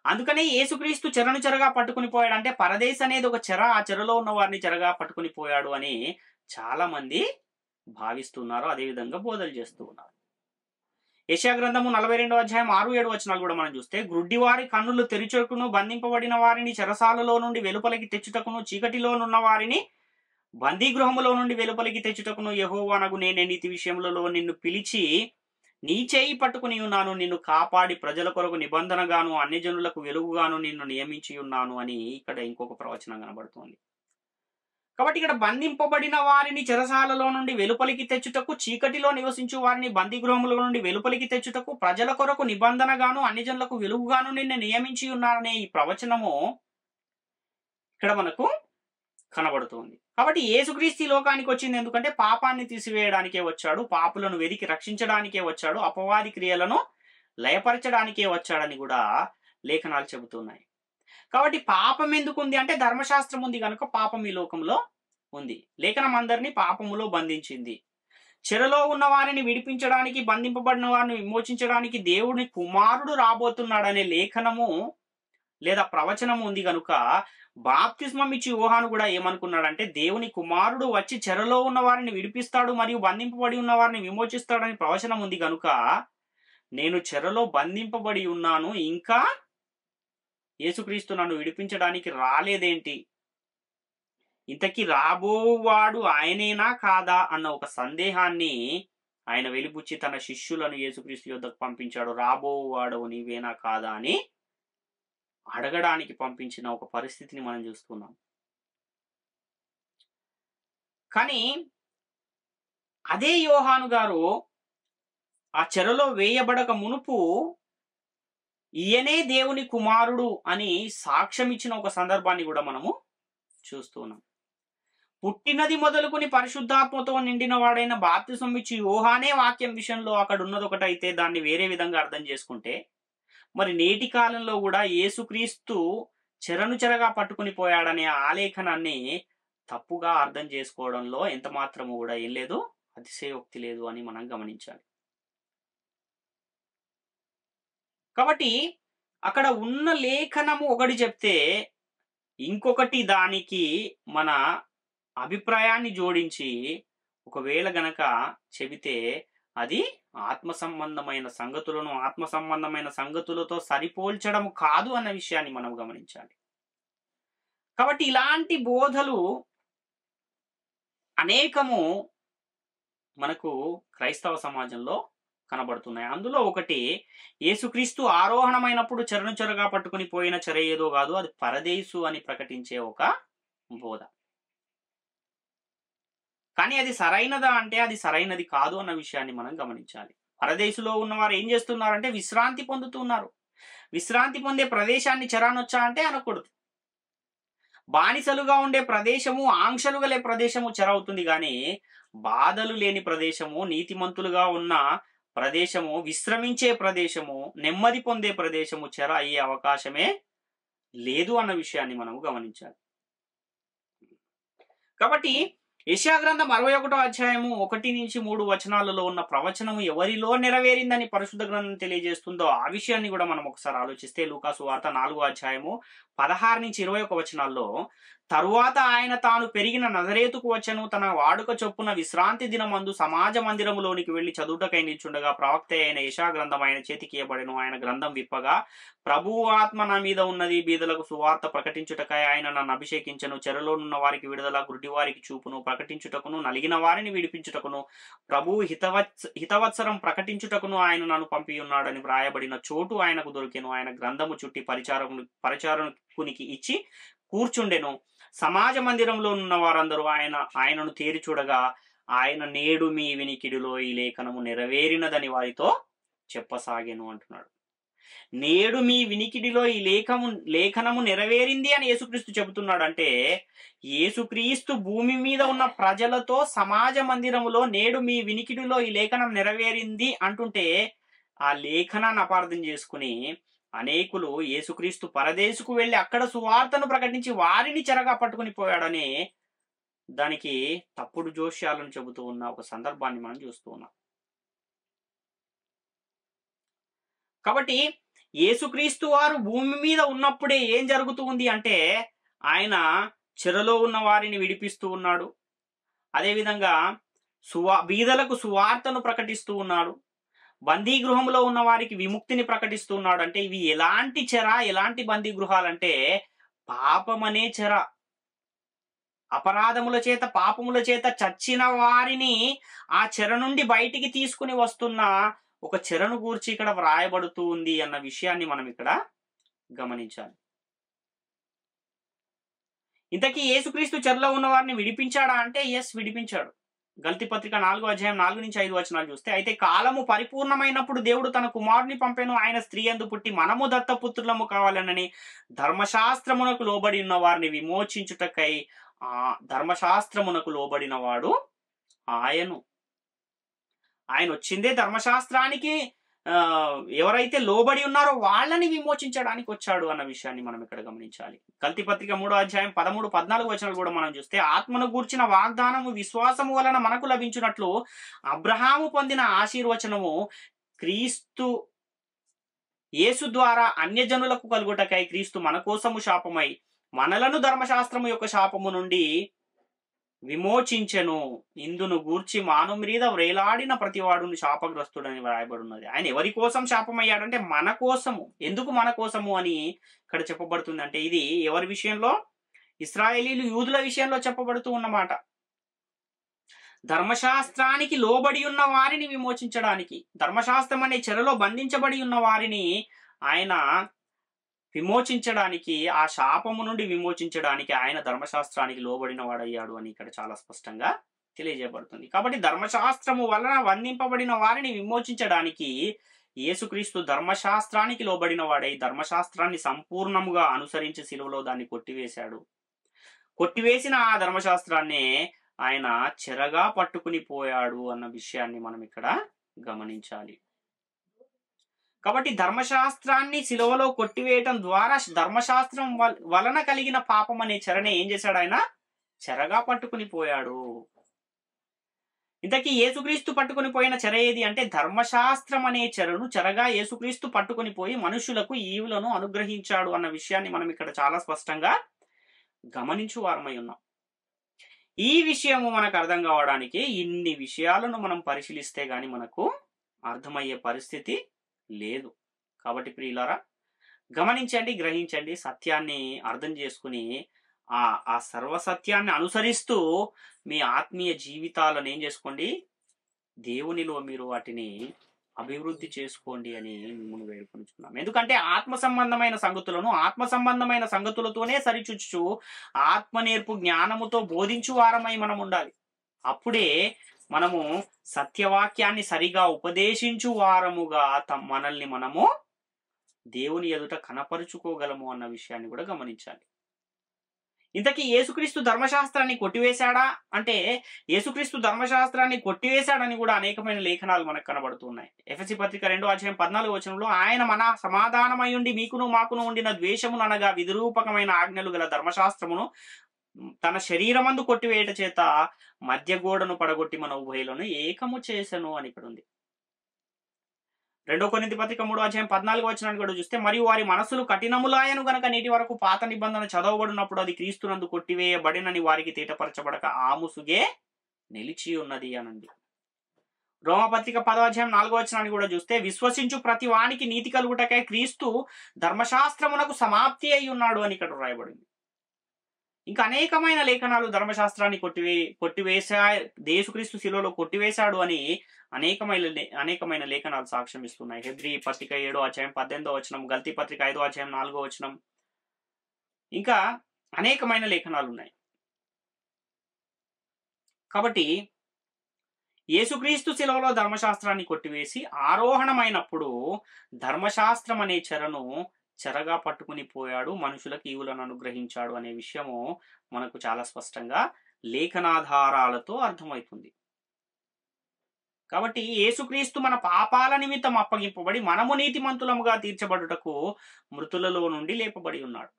అందుకనే యేసుక్రీస్తు చెరను చెరగా పట్టుకుని పోయాడు అంటే పరదేశ్ అనేది ఒక చెర, ఆ చెరలో ఉన్న వారిని చెరగా పట్టుకుని పోయాడు అని చాలా మంది భావిస్తున్నారు, అదేవిధంగా బోధలు చేస్తూ ఉన్నారు. యెషయా గ్రంథము 42వ అధ్యాయం 6-7 వచనాలు కూడా మనం చూస్తే, గ్రుడ్డివారి కన్నులు తెరుచుటకును, బంధింపబడిన వారిని చెరసాలలో నుండి వెలుపలికి తెచ్చుటకును, చీకటిలోనున్న వారిని బందీగృహములో నుండి వెలుపలికి తెచ్చుటకును యెహోవానగు నేనే నీతి విషయములలో నిన్ను పిలిచి నీ చేయి పట్టుకుని ఉన్నాను, నిన్ను కాపాడి ప్రజల కొరకు నిబంధనగాను అన్యజనులకు వెలుగుగాను నిన్ను నియమించి ఉన్నాను అని ఇక్కడ ఇంకొక ప్రవచనం కనబడుతుంది. కాబట్టి ఇక్కడ బంధింపబడిన వారిని చెరసాలలో నుండి వెలుపలికి తెచ్చుటకు, చీకటిలో నివసించు వారిని బందీగృహముల నుండి వెలుపలికి తెచ్చుటకు, ప్రజల కొరకు నిబంధనగాను అన్ని జనులకు వెలుగుగాను నిన్ను నియమించి ఉన్నారనే ఈ ప్రవచనము ఇక్కడ మనకు కనబడుతుంది. కాబట్టి యేసుక్రీస్తు ఈ లోకానికి వచ్చింది ఎందుకంటే పాపాన్ని తీసివేయడానికే వచ్చాడు, పాపులను వెదికి రక్షించడానికే వచ్చాడు, అపవాది క్రియలను లయపరచడానికే వచ్చాడని కూడా లేఖనాలు చెబుతున్నాయి. కాబట్టి పాపం ఎందుకు ఉంది అంటే ధర్మశాస్త్రం ఉంది కనుక పాపం ఈ లోకంలో ఉంది. లేఖనం అందరినీ పాపములో బంధించింది. చెరలో ఉన్న వారిని విడిపించడానికి, బంధింపబడిన వారిని విమోచించడానికి దేవుని కుమారుడు రాబోతున్నాడనే లేఖనము లేదా ప్రవచనము ఉంది కనుక బాప్తిస్మం ఇచ్చి యోహాను కూడా ఏమనుకున్నాడంటే దేవుని కుమారుడు వచ్చి చెరలో ఉన్న వారిని విడిపిస్తాడు మరియు బంధింపబడి ఉన్న వారిని విమోచిస్తాడని ప్రవచనం ఉంది కనుక నేను చెరలో బంధింపబడి ఉన్నాను, ఇంకా యేసుక్రీస్తు నన్ను విడిపించడానికి రాలేదేంటి, ఇంతకీ రాబోవాడు ఆయనేనా కాదా అన్న ఒక సందేహాన్ని ఆయన వెలిబుచ్చి తన శిష్యులను యేసుక్రీస్తు యొద్దకు పంపించాడు. రాబోవాడు నీవేనా కాదా అని అడగడానికి పంపించిన ఒక పరిస్థితిని మనం చూస్తున్నాం. కానీ అదే యోహాను గారు ఆ చెరలో వేయబడక మునుపు ఈయనే దేవుని కుమారుడు అని సాక్ష్యం ఇచ్చిన ఒక సందర్భాన్ని కూడా మనము చూస్తున్నాం. పుట్టినది మొదలుకొని పరిశుద్ధాత్మతో నిండిన వాడైన బాప్తిసం ఇచ్చి యోహానే వాక్యం విషయంలో అక్కడ ఉన్నది ఒకటైతే దాన్ని వేరే విధంగా అర్థం చేసుకుంటే, మరి నేటి కాలంలో కూడా యేసుక్రీస్తు చెరగా పట్టుకుని పోయాడనే ఆలేఖనాన్ని తప్పుగా అర్థం చేసుకోవడంలో ఎంత మాత్రము కూడా ఏం లేదు, అతిశయోక్తి లేదు అని మనం గమనించాలి. కాబట్టి అక్కడ ఉన్న లేఖనము ఒకటి చెప్తే ఇంకొకటి దానికి మన అభిప్రాయాన్ని జోడించి ఒకవేళ గనక చెబితే అది ఆత్మ సంబంధమైన సంగతులను ఆత్మ సంబంధమైన సంగతులతో సరిపోల్చడం కాదు అన్న విషయాన్ని మనం గమనించాలి. కాబట్టి ఇలాంటి బోధలు అనేకము మనకు క్రైస్తవ సమాజంలో కనబడుతున్నాయి. అందులో ఒకటి యేసుక్రీస్తు ఆరోహణమైనప్పుడు చెరగా పట్టుకుని పోయిన చెర ఏదో కాదు, అది పరదేశు అని ప్రకటించే ఒక బోధ. కానీ అది సరైనదా అంటే అది సరైనది కాదు అన్న విషయాన్ని మనం గమనించాలి. పరదేశులో ఉన్నవారు ఏం చేస్తున్నారంటే విశ్రాంతి పొందుతున్నారు. విశ్రాంతి పొందే ప్రదేశాన్ని చెరనొచ్చా అంటే అనకూడదు. బానిసలుగా ఉండే ప్రదేశము, ఆంక్షలు గలే ప్రదేశము చెర అవుతుంది, కానీ బాధలు లేని ప్రదేశము, నీతిమంతులుగా ఉన్న ప్రదేశము, విశ్రమించే ప్రదేశము, నెమ్మది పొందే ప్రదేశము చెర అయ్యే అవకాశమే లేదు అన్న విషయాన్ని మనము గమనించాలి. కాబట్టి యెషయా గ్రంథం 61వ అధ్యాయము 1-3 వచనాలలో ఉన్న ప్రవచనము ఎవరిలో నెరవేరిందని పరిశుద్ధ గ్రంథం తెలియజేస్తుందో ఆ విషయాన్ని కూడా మనం ఒకసారి ఆలోచిస్తే లూకా సువార్త 4వ అధ్యాయము 16-21 వచనాల్లో, తరువాత ఆయన తాను పెరిగిన నజరేతుకు వచ్చెను, తన వాడుక చొప్పున విశ్రాంతి దినమందు సమాజ మందిరములోనికి వెళ్లి చదువుటకై నిల్చుండగా ప్రవక్త అయిన యెషయా గ్రంథం ఆయన చేతికి ఇయ్యబడెను. ఆయన గ్రంథం విప్పగా, ప్రభువు ఆత్మ నా మీద ఉన్నది, బీదలకు సువార్త ప్రకటించుటకై ఆయన నన్ను అభిషేకించెను, చెరలోనున్న వారికి విడుదల, గుడ్డి వారికి చూపును ప్రకటించుటకును, నలిగిన వారిని విడిపించుటకును, ప్రభువు హితవత్సరం ప్రకటించుటకును ఆయన నన్ను పంపి ఉన్నాడని వ్రాయబడిన చోటు ఆయనకు దొరికెను. ఆయన గ్రంథము చుట్టి పరిచారకునికి ఇచ్చి కూర్చుండెను. సమాజ మందిరంలో ఉన్న వారందరూ ఆయనను తేరి చూడగా, ఆయన నేడు మీ వినికిడిలో ఈ లేఖనము నెరవేరినదని వారితో చెప్పసాగెను అంటున్నాడు. నేడు మీ వినికిడిలో ఈ లేఖనము నెరవేరింది అని యేసుక్రీస్తు చెబుతున్నాడు. అంటే యేసుక్రీస్తు భూమి మీద ఉన్న ప్రజలతో సమాజ మందిరములో నేడు మీ వినికిడిలో ఈ లేఖనం నెరవేరింది అంటుంటే, ఆ లేఖనాన్ని అపార్థం చేసుకుని అనేకులు యేసుక్రీస్తు పరదేశుకు వెళ్లి అక్కడ సువార్తను ప్రకటించి వారిని చెరగా పట్టుకుని పోయాడని దానికి తప్పుడు జోష్యాలను చెబుతూ ఉన్న ఒక సందర్భాన్ని మనం చూస్తూ ఉన్నాం. కాబట్టి యేసుక్రీస్తు వారు భూమి మీద ఉన్నప్పుడే ఏం జరుగుతూ ఉంది అంటే ఆయన చెరలో ఉన్న వారిని విడిపిస్తూ ఉన్నాడు. అదేవిధంగా బీదలకు సువార్తను ప్రకటిస్తూ ఉన్నాడు. బందీ గృహంలో ఉన్న వారికి విముక్తిని ప్రకటిస్తున్నాడు. అంటే ఇవి ఎలాంటి చెర, ఎలాంటి బందీ గృహాలంటే పాపమనే చెర. అపరాధముల చేత, పాపముల చేత చచ్చిన వారిని ఆ చెర నుండి బయటికి తీసుకుని వస్తున్న ఒక చెరను గూర్చి ఇక్కడ వ్రాయబడుతూ ఉంది అన్న విషయాన్ని మనం ఇక్కడ గమనించాలి. ఇంతకీ యేసుక్రీస్తు చెరలో ఉన్న వారిని విడిపించాడా అంటే ఎస్, విడిపించాడు. గల్తీ పత్రిక 4:4-5 చూస్తే, అయితే కాలము పరిపూర్ణమైనప్పుడు దేవుడు తన కుమారుని పంపెను, ఆయన స్త్రీ యందు పుట్టి మనము దత్తపుత్రులము కావాలనని ధర్మశాస్త్రమునకు లోబడి ఉన్న వారిని విమోచించుటకై ధర్మశాస్త్రమునకు లోబడిన వాడు ఆయన వచ్చిందే ధర్మశాస్త్రానికి ఎవరైతే లోబడి ఉన్నారో వాళ్ళని విమోచించడానికి వచ్చాడు అన్న విషయాన్ని మనం ఇక్కడ గమనించాలి. గల్తీ పత్రిక 3:13-14 కూడా మనం చూస్తే, ఆత్మను గూర్చిన వాగ్దానము విశ్వాసము వలన మనకు లభించినట్లు అబ్రహాము పొందిన ఆశీర్వచనము క్రీస్తు యేసు ద్వారా అన్యజనులకు కలుగుటకై క్రీస్తు మన కోసము శాపమై మనలను ధర్మశాస్త్రము యొక్క శాపము నుండి విమోచించెను. ఇందును గూర్చి మాను మీద వ్రేలాడిన ప్రతివాడును శాపగ్రస్తుడని వ్రాయబడినది. ఆయన ఎవరి కోసం శాపమయ్యాడంటే మన కోసము. ఎందుకు మన కోసము అని ఇక్కడ చెప్పబడుతుంది అంటే, ఇది ఎవరి విషయంలో? ఇశ్రాయేలీలు, యూదుల విషయంలో చెప్పబడుతూ ఉన్నమాట. ధర్మశాస్త్రానికి లోబడి ఉన్న వారిని విమోచించడానికి, ధర్మశాస్త్రం అనే చెరలో బంధించబడి ఉన్న వారిని ఆయన విమోచించడానికి, ఆ శాపము నుండి విమోచించడానికి ఆయన ధర్మశాస్త్రానికి లోబడిన వాడయ్యాడు అని ఇక్కడ చాలా స్పష్టంగా తెలియజేయబడుతుంది. కాబట్టి ధర్మశాస్త్రము వలన బంధింపబడిన వారిని విమోచించడానికి యేసుక్రీస్తు ధర్మశాస్త్రానికి లోబడిన వాడై ధర్మశాస్త్రాన్ని సంపూర్ణముగా అనుసరించి సిలువలో దాన్ని కొట్టివేశాడు. కొట్టివేసిన ఆ ధర్మశాస్త్రాన్నే ఆయన చెరగా పట్టుకుని పోయాడు అన్న విషయాన్ని మనం ఇక్కడ గమనించాలి. కాబట్టి ధర్మశాస్త్రాన్ని సిలువలో కొట్టివేయటం ద్వారా ధర్మశాస్త్రం వలన కలిగిన పాపం అనే చెరనే ఏం చేశాడు? ఆయన చెరగా పట్టుకుని పోయాడు. ఇంతకీ యేసుక్రీస్తు పట్టుకుని పోయిన చెర ఏది అంటే, ధర్మశాస్త్రం అనే చెరను చెరగా యేసుక్రీస్తు పట్టుకుని పోయి మనుషులకు ఈవులను అనుగ్రహించాడు అన్న విషయాన్ని మనం ఇక్కడ చాలా స్పష్టంగా గమనించు వారమై ఉన్నాం. ఈ విషయము మనకు అర్థం కావడానికి ఇన్ని విషయాలను మనం పరిశీలిస్తే గాని మనకు అర్థమయ్యే పరిస్థితి లేదు. కాబట్టి ప్రియులారా, గమనించండి, గ్రహించండి, సత్యాన్ని అర్థం చేసుకుని ఆ సర్వసత్యాన్ని అనుసరిస్తూ మీ ఆత్మీయ జీవితాలను ఏం చేసుకోండి? దేవునిలో మీరు వాటిని అభివృద్ధి చేసుకోండి అని మిమ్మల్ని వేడుకొనుచున్నాం. ఎందుకంటే ఆత్మ సంబంధమైన సంగతులతోనే సరిచూచు ఆత్మ నేర్పు జ్ఞానముతో బోధించు వారమై మనం ఉండాలి. అప్పుడే మనము సత్యవాక్యాన్ని సరిగా ఉపదేశించు వారముగా మనల్ని మనము దేవుని ఎదుట కనపరుచుకోగలము అన్న విషయాన్ని కూడా గమనించాలి. ఇంతకీ యేసుక్రీస్తు ధర్మశాస్త్రాన్ని కొట్టివేశాడా అంటే, యేసుక్రీస్తు ధర్మశాస్త్రాన్ని కొట్టివేశాడని కూడా అనేకమైన లేఖనాలు మనకు కనబడుతున్నాయి. ఎఫెసీ పత్రిక 2:14 ఆయన మన సమాధానమయ్యుండి మీకును మాకును ఉండిన ద్వేషమును అనగా విధిరూపకమైన ఆజ్ఞలు గల ధర్మశాస్త్రమును తన శరీరమందు కొట్టివేయట చేత మధ్య గోడను పడగొట్టి మన ఉభయులను ఏకము చేసెను అని ఇక్కడ ఉంది. 2 కొరింథీ పత్రిక 3:14 కూడా చూస్తే, మరియు వారి మనసులు కఠినములాయను గనక నేటి వరకు పాత నిబంధన చదవబడినప్పుడు అది క్రీస్తునందు కొట్టివేయబడినని వారికి తీటపరచబడక ఆ ముసుగే నిలిచి ఉన్నది అనండి. రోమపత్రిక 10:4 కూడా చూస్తే, విశ్వసించు ప్రతి వానికి నీతి కలుగుటకై క్రీస్తు ధర్మశాస్త్రమునకు సమాప్తి అయి ఉన్నాడు అని ఇక్కడ రాయబడింది. ఇంకా అనేకమైన లేఖనాలు ధర్మశాస్త్రాన్ని కొట్టివేసా యేసుక్రీస్తు శిలువలో కొట్టివేశాడు అని అనేకమైన లేఖనాలు సాక్ష్యం ఇస్తున్నాయి. హెబ్రీ పత్రిక 7:18 గల్తీ పత్రిక 5:4 ఇంకా అనేకమైన లేఖనాలు ఉన్నాయి. కాబట్టి యేసుక్రీస్తు శిలువలో ధర్మశాస్త్రాన్ని కొట్టివేసి ఆరోహణమైనప్పుడు ధర్మశాస్త్రం అనే చెరను చెరగా పట్టుకుని పోయాడు, మనుషులకు ఈవులను అనుగ్రహించాడు అనే విషయము మనకు చాలా స్పష్టంగా లేఖనాధారాలతో అర్థమవుతుంది. కాబట్టి యేసుక్రీస్తు మన పాపాల నిమిత్తం అప్పగింపబడి మనము నీతిమంతులముగా తీర్చబడుటకు మృతులలో నుండి లేపబడి ఉన్నాడు.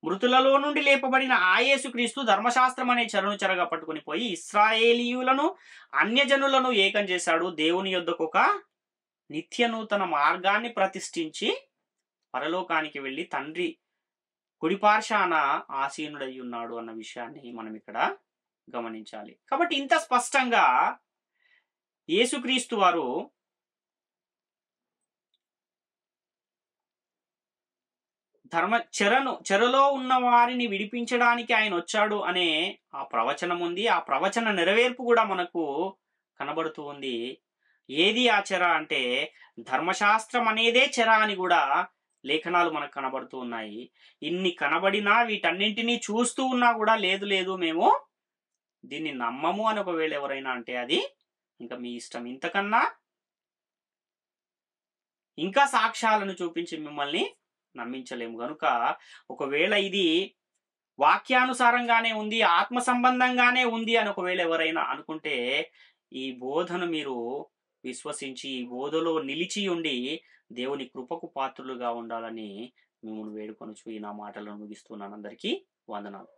మృతులలో నుండి లేపబడిన ఆ యేసుక్రీస్తు ధర్మశాస్త్రం అనే చెరను చెరగా పట్టుకుని పోయి ఇశ్రాయేలీయులను అన్యజనులను ఏకం చేశాడు. దేవుని యొద్దకు ఒక నిత్య నూతన మార్గాన్ని ప్రతిష్ఠించి పరలోకానికి వెళ్లి తండ్రి కుడిపార్శాన ఆసీనుడై ఉన్నాడు అన్న విషయాన్ని మనం ఇక్కడ గమనించాలి. కాబట్టి ఇంత స్పష్టంగా యేసుక్రీస్తు వారు చెరలో ఉన్న వారిని విడిపించడానికి ఆయన వచ్చాడు అనే ఆ ప్రవచనం ఉంది. ఆ ప్రవచన నెరవేర్పు కూడా మనకు కనబడుతూ ఉంది. ఏది ఆ చెర అంటే ధర్మశాస్త్రం అనేదే చెర అని కూడా లేఖనాలు మనకు కనబడుతూ ఉన్నాయి. ఇన్ని కనబడినా వీటన్నింటినీ చూస్తూ ఉన్నా కూడా లేదు లేదు మేము దీన్ని నమ్మము అని ఒకవేళ ఎవరైనా అంటే అది ఇంకా మీ ఇష్టం. ఇంతకన్నా ఇంకా సాక్ష్యాలను చూపించి మిమ్మల్ని నమ్మించలేము. గనుక ఒకవేళ ఇది వాక్యానుసారంగానే ఉంది, ఆత్మ సంబంధంగానే ఉంది అని ఒకవేళ ఎవరైనా అనుకుంటే ఈ బోధను మీరు విశ్వసించి ఈ బోధలో నిలిచి ఉండి దేవుని కృపకు పాత్రులుగా ఉండాలని మిమ్మల్ని వేడుకొనుచు ఈ నా మాటలను ముగిస్తున్నాను. అందరికీ వందనాలు.